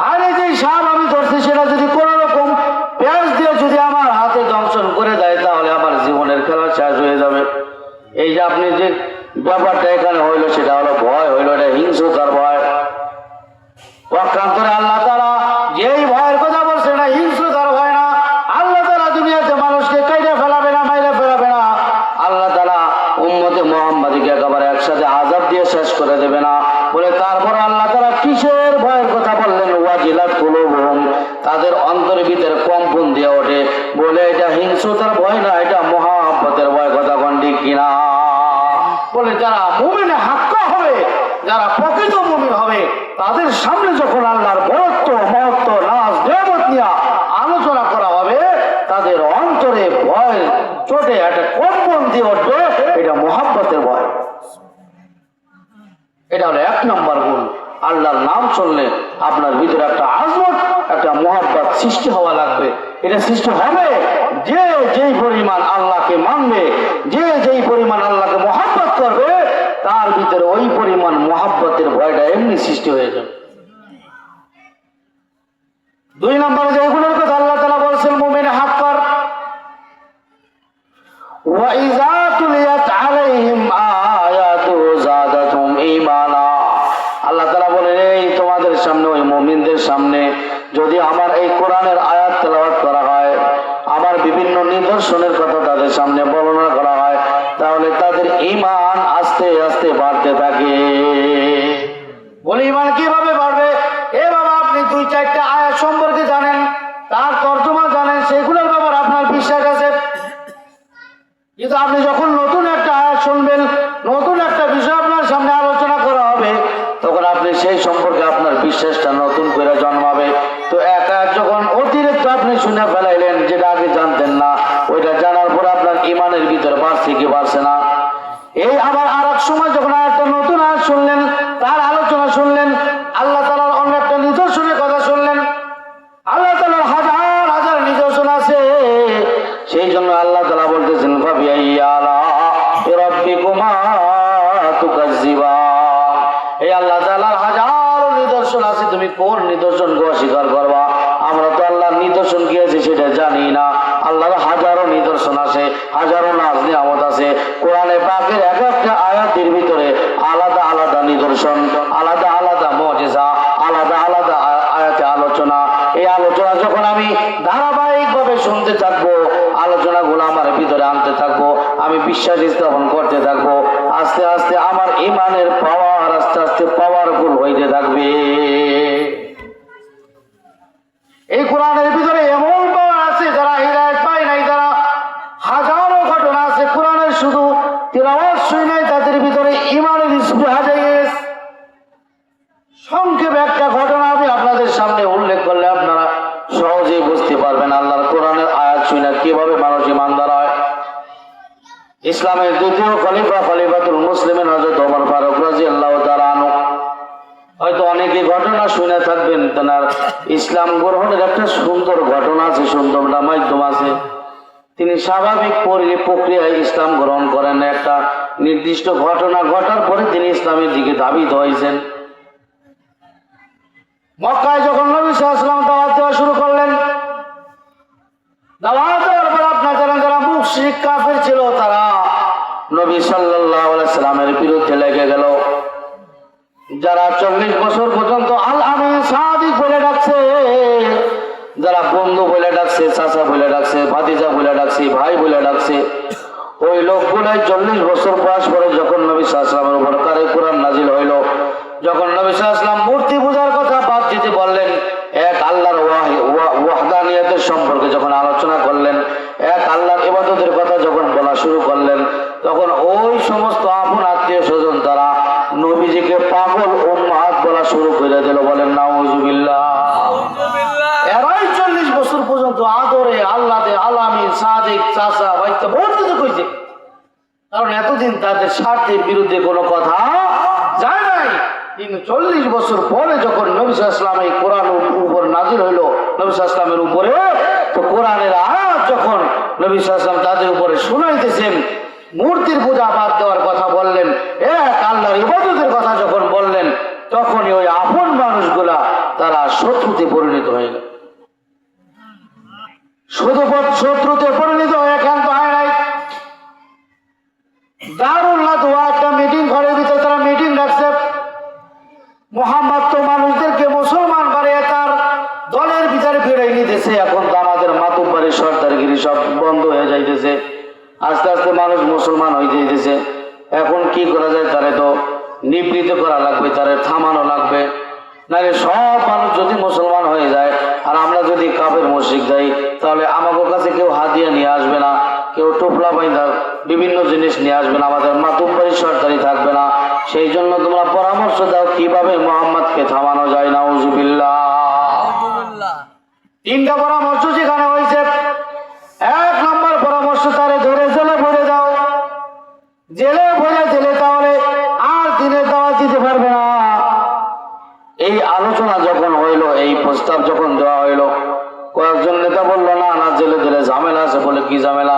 আরে যে সাপ আমি ধরছি সেটা যদি কোন রকম পেঁয়াজ দিয়ে যদি আমার হাতে দংশন করে দেয় তাহলে আমার জীবনের খেলা শেষ হয়ে যাবে। এই যে আপনি যে ব্যাপারটা এখানে হইলো সেটা হলো ভয়, হইলো এটা হিংস্রতার ভয়। পক্ষান্তরে আল্লাহ তাআলা যেই ভয়ের কথা বলছে না হিংস্রতার ভয় না। আল্লাহ তাআলা দুনিয়াতে মানুষকে কাইটা ফেলাবে না, মাইরে ফেলাবে না। আল্লাহ তাআলা উম্মতে মুহাম্মাদীকে একেবারে একসাথে আযাব দিয়ে শেষ করে দেবে না বলে তারপর আল্লাহ তাআলা কিসের ভয়ের কথা বললেন? ওয়াজিলাত কুলুবুহুম, তাদের অন্তরের ভিতরে কম্পন দিয়ে ওঠে, বলে এটা হিংস্রতার ভয় না, এটা মুহাব্বতের ভয়। কথা কোন ঠিক কিনা? বলে যারা মুমিনে হাক্কা হবে, যারা প্রকৃত মুমিন হবে, তাদের সামনে যখন আল্লাহর বরত্ব মহত্ব নাজ নেয়ামত নিয়ে আলোচনা করা হবে, তাদের অন্তরে ভয় চোটে একটা কম্পন দিয়ে উঠবে, এটা মুহাব্বতের ভয়। এটা হলো এক নম্বর গুণ। আল্লাহর নাম শুনলে আপনার ভিতরে একটা আজমত, একটা মুহাব্বত সৃষ্টি হওয়া লাগবে। এটা সৃষ্টি হবে যে যেই পরিমাণ আল্লাহকে মানবে, যে যেই পরিমাণ আল্লাহকে মুহাব্বত করবে, তার ভিতরে ওই পরিমাণ মুহাব্বতের ভয়টা এমনি সৃষ্টি হয়ে যাবে। দুই নম্বরে যেগুলোর কথা আল্লাহ তাআলা বলছেন মুমিন হাক্কার, ওয়া ইযা তুলিয়াত আলাইহিম আয়াতুহু যাদাতুহুম ঈমানা। আল্লাহ তাআলা বলেন এই তোমাদের সামনে, ওই মুমিনদের সামনে যদি আমার এই কোরআনের আয়াত তেলাওয়াত করা হয়, আমার বিভিন্ন নিদর্শনের কথা তাদের সামনে বর্ণনা করা হয়, তাহলে তাদের ঈমান আস্তে আস্তে বাড়তে থাকে। বলে ঈমান কিভাবে বাড়বে? এ বাবা আপনি দুই চারটা আয়াত সম্পর্কে জানেন, তার তর্জমা জানেন, সেগুলোর ব্যাপার আপনার বিশ্বাস আছে, কিন্তু আপনি যখন নতুন একটা আয়াত শুনবেন, নতুন একটা বিষয় আপনার সামনে আলোচনা করা হবে, তখন আপনি সেই সম্পর্কে আপনার বিশ্বাসটা নতুন করে জন্মাবে। তো একা যখন অতিরিক্ত আপনি শুনে ফেলাইলেন, যেটা আগে জানতেন না, ওইটা জানার পর আপনার ইমানের ভিতরে বাড়ছে কি বাড়ছে না? এই আবার আর এক সময় যখন একটা নতুন আয়াত শুনলেন, তার আলোচনা শুনলেন, আল্লাহ তাআলার অন্য একটা নিদর্শনের কথা শুনলেন। আল্লাহ তাআলার হাজার হাজার নিদর্শন আছে, সেই জন্য আল্লাহ তাআলা বলতেছেন ফাবিআইয়ি আলা'i রাব্বিকুমা তুকাজ্জিবান। এই আল্লাহ তাআলার হাজারো নিদর্শন আছে, তুমি কোন নিদর্শনকে অস্বীকার করবা? আমরা তো আল্লাহর নিদর্শন কি আছে সেটা জানি না। আল্লাহর হাজারো নিদর্শন আছে, হাজারো নাজ নিয়ামত আছে। কোরআনে পাকের এক একটা আয়াতের ভিতরে আলাদা আলাদা নিদর্শন, আলাদা আলাদা মুজিজা, আলাদা আলাদা আয়াতে আলোচনা। এই আলোচনা যখন আমি ধারাবাহিকভাবে শুনতে থাকবো, আলোচনাগুলো আমার ভিতরে আনতে থাকবো, আমি বিশ্বাস স্থাপন করতে থাকবো, আস্তে আস্তে আমার ইমানের পাওয়ার আস্তে আস্তে পাওয়ারফুল হইতে থাকবে। এই কোরআনের ভিতরে এমন পাওয়ার আছে, যারা হিদায়াত পায় নাই, যারা হাজারো ঘটনা আছে কোরআনের, শুধু তিলাওয়াত শুনে নাই, তাদের ভিতরে ইমানের স্পৃহা জেগে গেছে। সংক্ষেপে একটা ঘটনা আমি আপনাদের সামনে উল্লেখ করলে আপনারা সহজেই বুঝতে পারবেন আল্লাহর কোরআনের আয়াত শুনে কিভাবে মানুষ ইমানদার হয়। ইসলামের দ্বিতীয় খলিফা, খলিফাতুল মুসলিমিন হযরত ওমর ফারুক রাদিয়াল্লাহু তাআলা আনহু, হয়তো অনেকে ঘটনা শুনে থাকবেন, তার ইসলাম গ্রহণের একটা সুন্দর ঘটনা আছে, সুন্দর মাধ্যম আছে। তিনি স্বাভাবিক প্রক্রিয়ায় ইসলাম গ্রহণ করেন। একটা নির্দিষ্ট ঘটনা ঘটার পরে তিনি ইসলামের দিকে ধাবিত হয়েছেন। মক্কায় যখন নবী সাল্লাল্লাহু আলাইহি ওয়াসাল্লাম দাওয়াত দেওয়া শুরু করলেন, দাওয়াত দেওয়ার পর আপনার যারা মুশরিক কাফের ছিল তারা নবী সাল্লাল্লাহু আলাইহি ওয়াসাল্লামের বিরুদ্ধে লেগে গেল। যারা 40 বছর পর্যন্ত আল আমিন সাদিক বলে ডাকছে, যারা বন্ধু বলে ডাকছে, চাচা বলে ডাকছে, ভাতিজা বলে ডাকছে, ভাই বলে ডাকছে, ওই লোকগুলাই 40 বছর বয়স পরে যখন নবী সাল্লাল্লাহু আলাইহি ওয়াসাল্লামের উপর কারে কোরআন নাজিল হইল, যখন নবী সাল্লাল্লাহু আলাইহি ওয়াসাল্লাম মূর্তি পূজার কথা বাদ দিতে বললেন, এক আল্লাহর ওয়াহদানিয়তের সম্পর্কে যখন আলোচনা করলেন, এক আল্লাহর ইবাদতের কথা যখন বলা শুরু করলেন, তখন ওই সমস্ত আপন আত্মীয় স্বজন তারা নবীজিকে পাগল উম্মাত বলা শুরু করে দিল। বলেন নাউজুবিল্লাহ। এরাই 40 বছর পর্যন্ত আদরে আল্লাহতে আলামিন সাদিক চাচা ভাইতে বলতে কইছে, কারণ এতদিন তাদের স্বার্থের বিরুদ্ধে কোনো কথা যায় নাই। কিন্তু 40 বছর পরে যখন নবী সাল্লাল্লাহু আলাইহি ওয়াসাল্লাম এই কোরআন উপর নাজিল হইল নবী সাল্লাল্লাহু আলাইহি ওয়াসাল্লামের উপরে, তো কোরআনের আয়াত যখন নবী সাল্লাল্লাহু আলাইহি ওয়াসাল্লাম তাদের উপরে শুনাইতেছেন, মূর্তির পূজা বাদ দেওয়ার কথা বললেন, এক আল্লাহর ইবাদতের কথা যখন বললেন, তখনই ওই আপন মানুষগুলা তারা শত্রুতে পরিণত হয়ে গেল। শুধু শত্রুতে পরিণত হয়ে একান্ত হয় নাই, দারুল নাদওয়া একটা মিটিং ঘরের ভিতরে তারা মিটিং রাখছে। মুহাম্মদ তো মানুষদেরকে মুসলমান বানিয়ে তার দলের ভিতরে ফিরাই নিতেছে, এখন তো আমাদের মাতুব্বাড়ি সর্দারগিরি সব বন্ধ হয়ে যাইতেছে, আস্তে আস্তে মানুষ মুসলমান হয়ে যাইতেছে। এখন কি করা যায়? তারে তো নিবৃত করা লাগবে, তারে থামানো লাগবে, নাহলে সব মানুষ যদি মুসলমান হয়ে যায় আর আমরা যদি কাফের মুশরিক যাই, তাহলে আমাদের কাছে কেউ হাদিয়া নিয়ে আসবে না, কেউ টোপলা বাইন্দা বিভিন্ন জিনিস নিয়ে আসবে না, আমাদের মাতুব্বাড়ি সরকারি থাকবে না। সেই জন্য তোমরা পরামর্শ দাও কিভাবে মুহাম্মদকে থামানো যায়। নাউজুবিল্লাহ। 3টা পরামর্শ যেখানে হয়েছে। 1 নম্বর পরামর্শ, তারে ধরে জেলে ভরে দাও, জেলে ভরে দিলে তাহলে আর দিনের দাওয়াত দিতে পারবে না। এই আলোচনা যখন হইল, এই প্রস্তাব যখন দেওয়া হইল, কয়েকজন নেতা বললো না না জেলে দিলে ঝামেলা আছে। বলে কি ঝামেলা?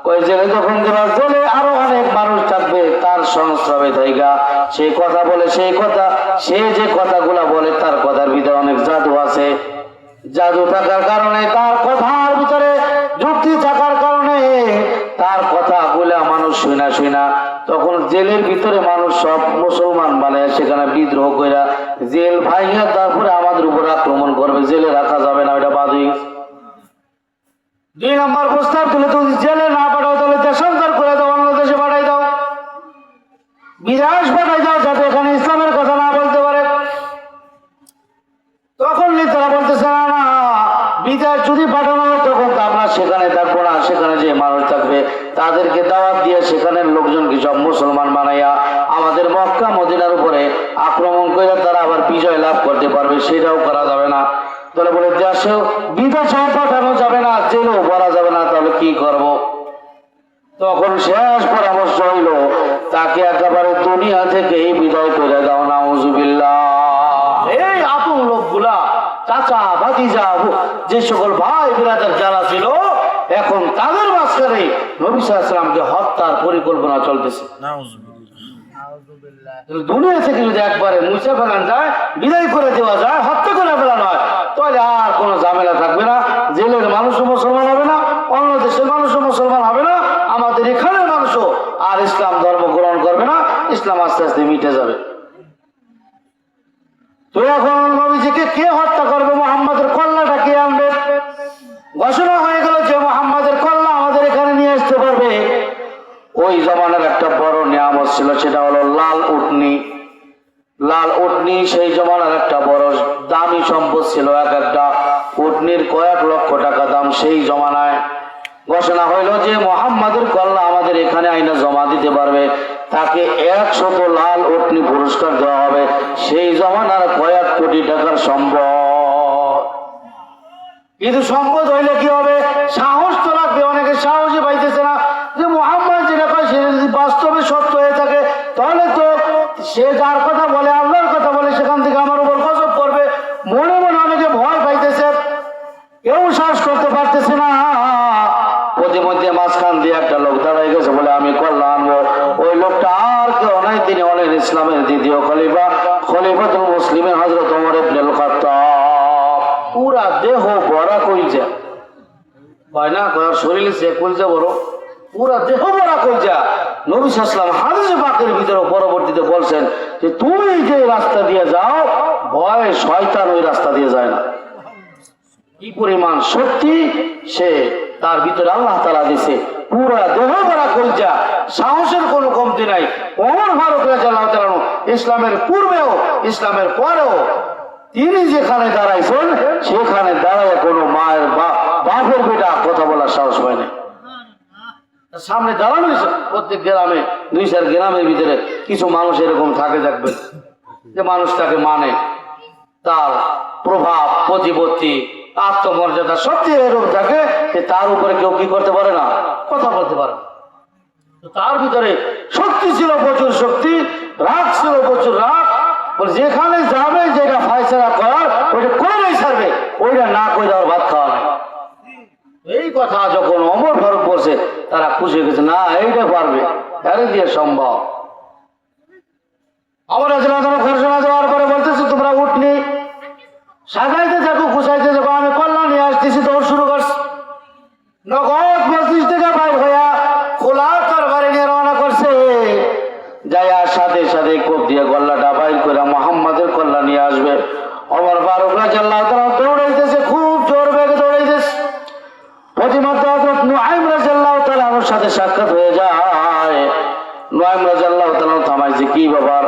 ওই জেলে যখন দেওয়া, জেলে আরো অনেক মানুষ থাকবে তার সংস্রবে থাইকা সেই কথা বলে, সেই কথা সে যে কথাগুলা বলে তার কথার ভিতরে অনেক জাদু আছে। জাদু থাকার কারণে, তার কথার ভিতরে যুক্তি থাকার কারণে তার কথাগুলা মানুষ শুনা তখন জেলের ভিতরে মানুষ সব মুসলমান বানায় সেখানে বিদ্রোহ কইরা জেল ভাইয়া তারপরে আমাদের উপর আক্রমণ করবে। জেলে রাখা যাবে না, ওইটা বাদ হয়ে গেছে। 2 নম্বর প্রস্তাব তুলে, তুমি জেলে না পাঠাও তাহলে দেশান্তর করে দাও, অন্য দেশে পাঠাই দাও, বিদেশ পাঠাই দাও, যাতে এখানে ইসলামের কথা না বলতে পারে। তখন নেতারা বলতেছে না না, বিদেশ যদি পাঠানো হয় তখন তো আমরা সেখানে থাকবো না, সেখানে যে মানুষ থাকবে তাদেরকে দাওয়াত দিয়ে সেখানের লোকজনকে সব মুসলমান বানাইয়া আমাদের মক্কা মদিনার উপরে আক্রমণ করে তারা আবার বিজয় লাভ করতে পারবে, সেটাও করা যাবে না। তাহলে বলে দেশেও বিদেশেও পাঠানো যাবে না, জেলেও করা যাবে না, তাহলে কি করব? তখন শেষ পরামর্শ হইল তাকে একেবারে দুনিয়া থেকেই বিদায় করে দাও। নাউজুবিল্লাহ। এই আপন লোকগুলা, চাচা ভাতিজা যে সকল ভাই বিরাদার যারা ছিল, এখন তাদের মাঝখানে নবী সাল্লাল্লাহু আলাইহি ওয়াসাল্লামকে হত্যার পরিকল্পনা চলতেছে। দুনিয়া থেকে যদি একবারে মুছে ফেলান যায়, বিদায় করে দেওয়া যায়, হত্যা করে ফেলানো হয়, তাহলে আর কোনো ঝামেলা থাকবে না। জেলের মানুষও মুসলমান হবে না, অন্য দেশের মানুষও মুসলমান হবে না, আমাদের এখানের মানুষও আর ইসলাম ধর্ম গ্রহণ করবে না, ইসলাম আস্তে আস্তে মিটে যাবে। তো এখন নবীজিকে কে হত্যা করবে? মুহাম্মাদের কল্যাণটা কে আনবে? ঘোষণা হয়ে গেল যে মুহাম্মাদের কল্যাণ আমাদের এখানে নিয়ে আসতে পারবে। ওই জমানার একটা বড় নিয়ামত ছিল, সেটা হলো লাল উটনি। লাল উটনি সেই জমানার একটা বড় দামি সম্পদ ছিল, এক একটা উটনির কয়েক লক্ষ টাকা দাম। সেই জমানায় ঘোষণা হইল যে মুহাম্মাদের কল্যাণ আমাদের এখানে আইনা জমা দিতে পারবে, তাকে 100 লাল উটনি পুরস্কার দেওয়া হবে। সেই জমানার কয়েক কোটি টাকার সম্পদ। কিন্তু সম্পদ হইলে কি হবে? সাহস তো লাগবে, অনেকে সাহসই পাইতেছে না যে মুহাম্মদ যেটা কয় সে যদি বাস্তবে সত্য হয়ে থাকে, তাহলে তো সে যার কথা বলে, আল্লাহর কথা বলে, সেখান থেকে আমার উপর গজব করবে। মনে মনে অনেকে ভয় পাইতেছে, কেউ সাহস করতে পারতেছে না। প্রতিমধ্যে ইসলামের দ্বিতীয় খলিফা খলিফাতুল মুসলিমিন হযরত ওমর ইবনুল খাত্তাব। পুরা দেহ ভরা কইজা, হয় না কয়ার শরীরে সে কইজা বড়, পুরা দেহ ভরা কইজা। নবী সাল্লাল্লাহু আলাইহি ওয়াসাল্লাম হাদিসে পাকের ভিতরে পরবর্তীতে বলছেন যে তুমি যে রাস্তা দিয়ে যাও, ভয় শয়তান ওই রাস্তা দিয়ে যায় না। কি পরিমাণ শক্তি সে তার ভিতরে আল্লাহ তাআলা দিয়েছে, পুরা দেহ ভরা কইজা, সাহসের কোনো কমতি নাই। ওমর ফারুক রাদিয়াল্লাহু তাআলা ইসলামের পূর্বেও ইসলামের পরেও তিনি যেখানে দাঁড়াইছেন সেখানে দাঁড়ায় কোনো মায়ের বাপের বেটা কথা বলার সাহস পায় না। সামনে দাঁড়ানো প্রত্যেক গ্রামে 2-4 গ্রামের ভিতরে কিছু মানুষ এরকম থাকে, দেখবেন যে মানুষ তাকে মানে, তার প্রভাব প্রতিপত্তি আত্মমর্যাদা সবচেয়ে এরকম থাকে যে তার উপরে কেউ কি করতে পারে না, কথা বলতে পারে না। তার ভিতরে শক্তি ছিল, প্রচুর শক্তি, রাগ ছিল, প্রচুর রাগ। যেখানে যাবে যেটা ফায়সালা করার ওইটা করেই ছাড়বে, ওইটা না করে দেওয়ার ভাত খাওয়া নাই। এই কথা যখন ওমর ফারুক বলছে তারা খুশি হয়ে গেছে, না এইটা পারবে, আরে দিয়ে সম্ভব। আমার ঘোষণা দেওয়ার পরে বলতেছে তোমরা উঠনি সাজাইতে থাকো, গুছাইতে থাকো, আমি কল্যাণ নিয়ে আসতেছি। দৌড় শুরু করছি, নগদ মসজিদ থেকে বাইর হইয়া খোলা তরবারি নিয়ে রওনা করছে। যাইয়া সাথে সাথে কোপ দিয়ে গল্লাটা বাইর করে মুহাম্মাদের কল্যাণ নিয়ে আসবে। ওমর ফারুক রাদিয়াল্লাহু তাআলা দৌড়াইতেছে, খুব জোর বেগে দৌড়াইতেছে। প্রতিমধ্যে হযরত নুআইম রাদিয়াল্লাহু তাআলা ওর সাথে সাক্ষাৎ হয়ে যায়। নুআইম রাদিয়াল্লাহু তাআলা থামাইছে, কি ব্যাপার?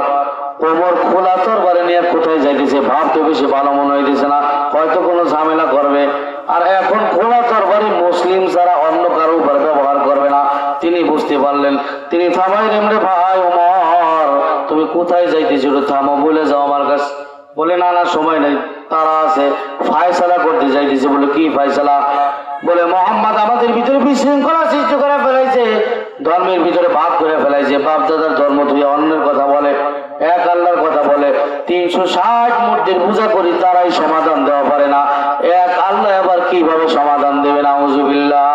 ওমর খোলা তরবারি নিয়ে কোথায় যাইতেছে? ভাবতে বেশি ভালো মনে হইতেছে না, হয়তো কোনো ঝামেলা করবে। আর এখন খোলা তরবারি মুসলিম ছাড়া অন্য কারো উপর ব্যবহার করবে না। তিনি বুঝতে পারলেন, তিনি থামাইলেন, রে ভাই ওমর তুমি কোথায় যাইতেছো? থামো, বলে যাও আমার কাছে। বলে না না সময় নেই, তারা আছে, ফায়সালা করতে যাইতেছে। বলে কি ফায়সালা? বলে মুহাম্মদ আমাদের ভিতরে বিশৃঙ্খলা সৃষ্টি করে ফেলাইছে, ধর্মের ভিতরে ভাগ করে ফেলাইছে। বাপ দাদার ধর্ম তুই অন্যের কথা বলে, এক আল্লাহর কথা বলে। 360 মূর্তির পূজা করি, তারাই সমাধান দেওয়া পারে না, এক আল্লাহ আবার কিভাবে সমাধান দেবে? নাউজুবিল্লাহ।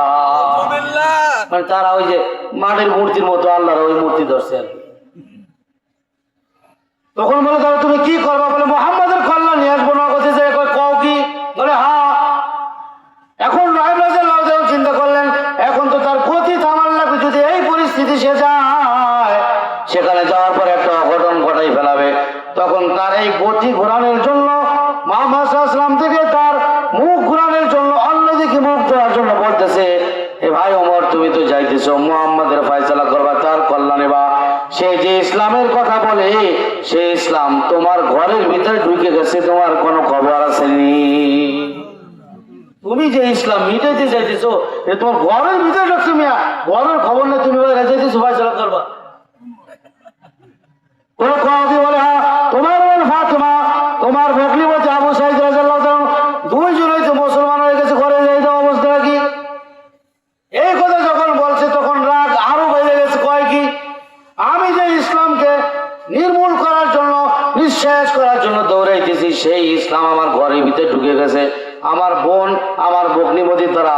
মানে তারা ওই যে মাটির মূর্তির মতো আল্লাহর ওই মূর্তি ধরছে। তখন বলে তাহলে তুমি কি করবা? বলে মুহাম্মাদের কল্যাণ নিয়ে আসবো। নগদে যে কও কি? বলে হ্যাঁ। এখন রায় রাদিয়াল্লাহু তাআলা চিন্তা করলেন, এখন তো তার গতি থামার লাগবে। যদি এই পরিস্থিতি সে যায়, সেখানে যাওয়ার পর একটা অঘটন ঘটাই ফেলাবে। তখন তার এই গতি ঘোরানোর জন্য মুহাম্মদ সাল্লাল্লাহু আলাইহি ওয়াসাল্লাম থেকে তার মুখ ঘোরানোর জন্য অন্যদিকে মুখ দেওয়ার জন্য বলতেছে, এ ভাই ওমর তুমি তো যাইতেছো মুহাম্মাদের ফায়সালা করবা, তার কল্যাণে বা। সে যে ইসলামের কথা বলে, সে ইসলাম তোমার ঘরের ভিতরে ঢুকে গেছে, তোমার কোনো খবর আসেনি। তুমি যে ইসলাম মিটাইতে চাইতেছো, এ তোমার ঘরের ভিতরে ঢুকছে। মিয়া ঘরের খবর নেই, তুমি যাইতেছো ফায়সালা করবা। তোর কথা বলে হ্যাঁ, তোমার বোন ফাতেমা, তোমার ভগ্নিপতি আবু সাঈদ রাদিয়াল্লাহু তাআলা, দুইজনই তো মুসলমান হয়ে গেছে, ঘরে যাইতে অবস্থা কি? এই কথা যখন বলছে তখন রাগ আরো বেড়ে গেছে। কয় কি? আমি যে ইসলামকে নির্মূল করার জন্য, নিঃশেষ করার জন্য দৌড়াইতেছি, সেই ইসলাম আমার ঘরের ভিতরে ঢুকে গেছে। আমার বোন, আমার ভগ্নিপতি তারা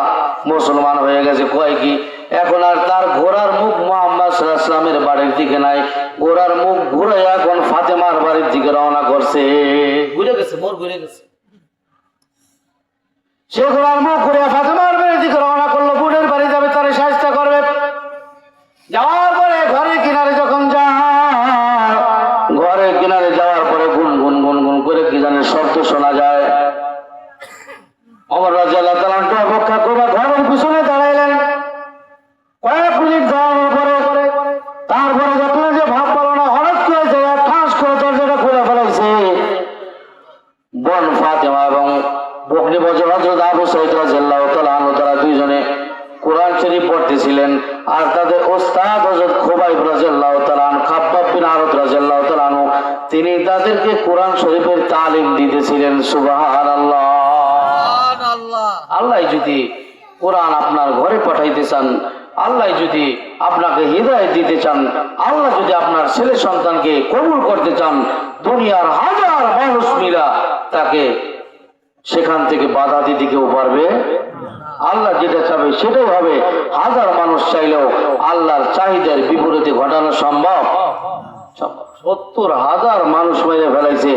মুসলমান হয়ে গেছে। কয় কি? এখন আর তার ঘোড়ার মুখ মুহাম্মদ সাল্লাল্লাহু আলাইহি ওয়াসাল্লামের বাড়ির দিকে নাই, ঘোড়ার মুখ ঘুরে এখন ফাতেমার বাড়ির দিকে রওনা করছে। ঘুরে গেছে, মোর ঘুরে গেছে। সে ঘোড়ার মুখ ঘুরে ফাতেমার বাড়ির দিকে রওনা করলো। বোনের বাড়ি যাবে, তারে সাহায্য করবে। যাওয়ার পরে ঘরের কিনারে যখন যায়, ঘরের কিনারে যাওয়ার পরে গুন গুন গুন গুন করে কি জানে শব্দ শোনা যায়। ওমর রাদিয়াল্লাহু তাআলা অপেক্ষা করে ঘরের পিছনে দাঁড়াইলেন। কয়েক মিনিট যাওয়ার পরে তারপরে যখন যে ভাব পালো না, হঠাৎ করে যায় ঠাস করে দরজাটা খুলে ফেলাইছে। বোন ফাতেমা এবং ভগ্নিপতি হযরত আবু সাঈদ রাদিয়াল্লাহু তাআলা আনহু, তারা দুইজনে কোরআন শরীফ পড়তেছিলেন। আর তাদের ওস্তাদ হযরত খুবাইব রাদিয়াল্লাহু তাআলা আনহু, খাব্বাব বিন আরদ রাদিয়াল্লাহু তাআলা আনহু, তিনি তাদেরকে কোরআন শরীফের তালিম দিতেছিলেন। সুবহানাল্লাহ। আল্লাহ যদি কোরআন আপনার ঘরে পাঠাইতে চান, আল্লাহ যদি আপনাকে হিদায়াত দিতে চান, আল্লাহ যদি আপনার ছেলে সন্তানকে কবুল করতে চান, দুনিয়ার হাজার মানুষ মিলা তাকে সেখান থেকে বাধা দিতে কেউ পারবে? আল্লাহ যেটা চাবে সেটাই হবে। হাজার মানুষ চাইলেও আল্লাহর চাহিদার বিপরীতে ঘটানো সম্ভব 70,000 মানুষ মেরে ফেলাইছে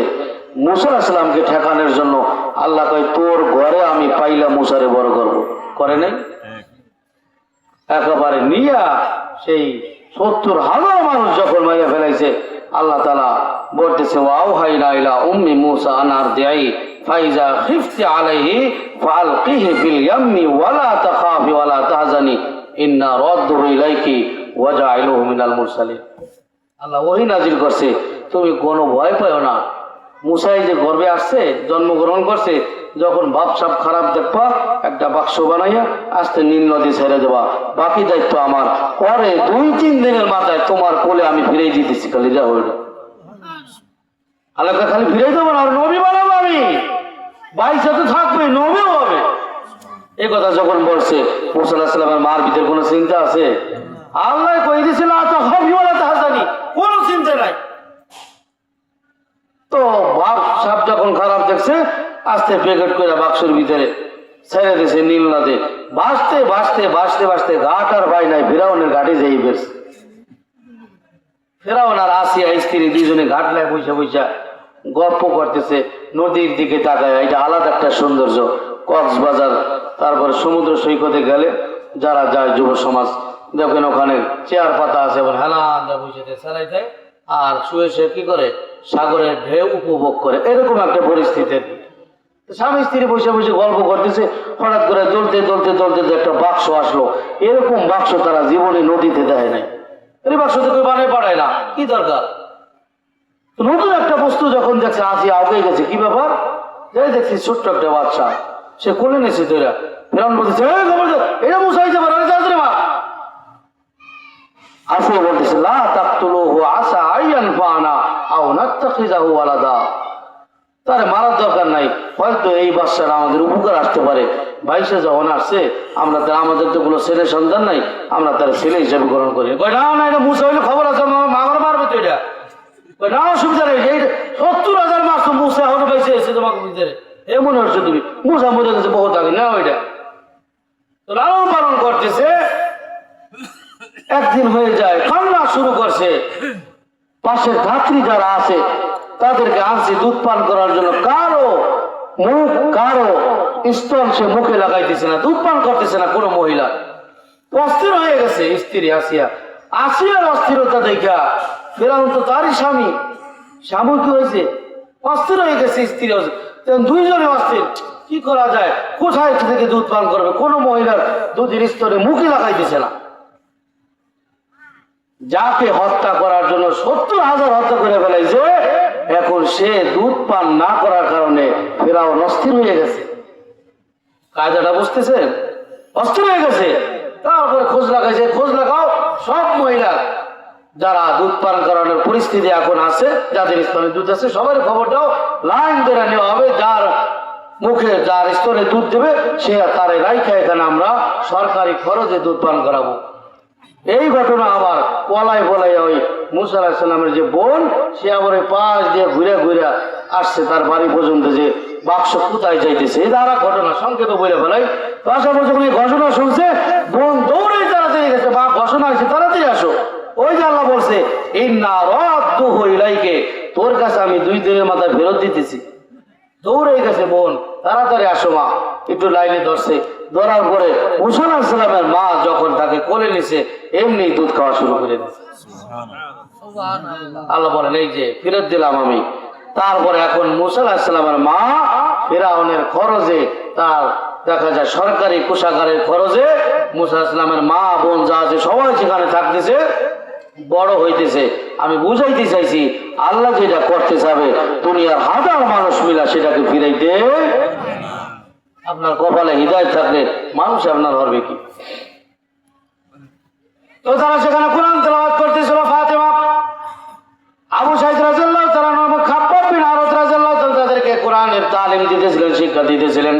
মুসা আলাইহিস সালামকে ঠেকানোর জন্য। আল্লাহ কয় তোর ঘরে আমি পাইলা মুসারে বড় করব, করে নাই? একেবারে নিয়া সেই 70,000 মানুষ যখন মেরে ফেলাইছে, আল্লাহ তাআলা বলতেছে ওয়াওহাইনা ইলা উম্মি মুসা আন আরদিই ফাইজা খিফতি আলাইহি ফালকিহি ফিল ইয়ামি ওয়ালা তাখাফি ওয়ালা তাহজানি ইন্না রাদ্দুহু ইলাইকি ওয়া জাইলুহু মিনাল মুরসালিন। আল্লাহ ওহী নাজিল করছে, তুমি কোনো ভয় পাও না। মুসাই যে গর্বে আসছে, জন্মগ্রহণ করছে, যখন বাপ সাপ খারাপ দেখবা একটা বাক্স বানাইয়া আস্তে নীল নদী ছেড়ে দেবা, বাকি দায়িত্ব আমার। পরে 2-3 দিনের মাথায় তোমার কোলে আমি ফিরেই দিতেছি, খালি যা হইল। আল্লাহকে খালি ফিরে দেবো না, নবী বানাবো আমি, বাইশে তো থাকবে, নবীও হবে। এই কথা যখন বলছে মুসা আলাইহিস সালামের মার ভিতরে কোনো চিন্তা আছে? আল্লাহ কই দিয়েছিল কোনো চিন্তা নাই। তো বাপ সাপ যখন খারাপ দেখছে, আস্তে প্যাকেট করে বাক্সের ভিতরে ছেড়ে দিয়েছে নীল নদে। ভাসতে ভাসতে ভাসতে ভাসতে ঘাট আর ভাই নাই, ফেরাউনের ঘাটে যেই বেরছে। ফেরাউন আর আসিয়া স্ত্রী দুইজনে ঘাটলায় বসে বসে গল্প করতেছে, নদীর দিকে তাকায়। এটা আলাদা একটা সৌন্দর্য। কক্সবাজার তারপরে সমুদ্র সৈকতে গেলে যারা যায় যুব সমাজ, দেখেন ওখানে চেয়ার পাতা আছে, হেলান বসে সেলাই দেয় আর শুয়ে শুয়ে কি করে সাগরের ঢেউ উপভোগ করে। এরকম একটা পরিস্থিতি। স্বামী স্ত্রী বসে বসে গল্প করতেছে, হঠাৎ করে দলতে দলতে দলতে একটা বাক্স আসলো। এরকম বাক্স তারা জীবনে নদীতে দেয় নাই। এই বাক্স তো কেউ বানায় পাঠায় না, কি দরকার? নতুন একটা বস্তু যখন দেখছে, আসি আগে গেছে, কি ব্যাপার? যাই দেখছি ছোট্ট একটা বাচ্চা, সে কোলে নিয়েছে। তোরা ফেরাউন বলতেছে এটা মুসা হইতে পারে, মা আসিয়া বলতেছে লা তাকতুলুহু আসা আইয়ানফানা আও নাত্তাখিযাহু ওয়ালাদা। তারে মারার দরকার নাই, হয়তো এই বাচ্চারা আমাদের উপকার আসতে পারে। বাইশে যখন আসছে, আমরা আমাদের তো কোনো ছেলে সন্তান নাই, আমরা তার ছেলে হিসাবে গ্রহণ করি। না না, এটা মুসা হইলে খবর আছে, মামার মারবে তো। এটা না, অসুবিধা নেই। 70,000 মাস তো মুসা এখনো বেঁচে এসেছে তোমাকে ভিতরে, এ মনে হচ্ছে তুমি মুসা মরে গেছে বহুত আগে। না, ওইটা তো লালন পালন করতেছে। একদিন হয়ে যায়, কান্না শুরু করছে। পাশের ধাত্রী যারা আছে তাদেরকে আনছে দুধ পান করার জন্য। কারো মুখ, কারো স্তন সে মুখে লাগাইতেছে না, দুধ পান করতেছে না কোনো মহিলা। অস্থির হয়ে গেছে স্ত্রী আসিয়া। আসিয়ার অস্থিরতা দেখা ফেরাউন তো তারই স্বামী, স্বামী কি হয়েছে? অস্থির হয়ে গেছে স্ত্রী। দুইজনে অস্থির, কি করা যায়? কোথায় থেকে দুধ পান করবে? কোনো মহিলার দুধের স্তরে মুখে লাগাইতেছে না। যাকে হত্যা করার জন্য 70,000 হত্যা করে ফেলাইছে, এখন সে দুধ পান না করার কারণে ফেরাউন অস্থির হয়ে গেছে। কায়দাটা বুঝতেছেন? অস্থির হয়ে গেছে। তারপরে খোঁজ লাগাইছে, খোঁজ লাগাও সব মহিলা যারা দুধ পান করানোর পরিস্থিতি এখন আছে, যাদের স্তনে দুধ আছে, সবার খবরটাও লাইন ধরে নেওয়া হবে। যার মুখে, যার স্তনে দুধ দেবে, সে তারে রাইখা এখানে আমরা সরকারি খরচে দুধ পান করাবো। এই ঘটনা আবার পলাই পলাই ওই মুসা আলাইহিস সালামের যে বোন, সে আবার ওই পাশ দিয়ে ঘুরে ঘুরে আসছে তার বাড়ি পর্যন্ত, যে বাক্স কোথায় যাইতেছে। এই দ্বারা ঘটনা সংক্ষেপে বলে ফেলাই। তো আসার পর যখন এই ঘটনা শুনছে, বোন দৌড়ে তাড়াতাড়ি গেছে, বা ঘোষণা হয়েছে তাড়াতাড়ি আসো। ওই যে আল্লাহ বলছে ইন্না রাদ্দুহু ইলাইকা, তোর কাছে আমি 2 দিনের মাথায় ফেরত দিতেছি। দৌড়ে গেছে বোন, তাড়াতাড়ি আসো মা। একটু লাইনে ধরছে, ধরার পরে মুসা আলাইহিস সালামের মা যখন তাকে কোলে নিছে, এমনি দুধ খাওয়া শুরু করে দিয়েছে। আল্লাহ বলেন এই যে ফেরত দিলাম আমি। তারপরে এখন মুসা আলাইহিস সালামের মা ফিরআউনের খরচে, তার দেখা যায় সরকারি কোষাগারের খরচে মুসা আলাইহিস সালামের মা বোন যা আছে সবাই সেখানে থাকতেছে, বড় হইতেছে। আমি বুঝাইতে চাইছি, আল্লাহ যেটা করতে যাবে দুনিয়ার 1000 মানুষ মিলা সেটাকে ফিরাইতে, আপনার কপালে হৃদায়ত থাকলে মানুষ আপনার হবে কি? তো তারা সেখানে কোরআন তেলাওয়াত করতেছিল। ফাতেমা, আবু সাঈদ রাদিয়াল্লাহু তাআলা নামে খাব্বাব বিন আরত রাদিয়াল্লাহু তাআলা তাদেরকে কোরআনের তালিম দিতেছিলেন, শিক্ষা দিতেছিলেন।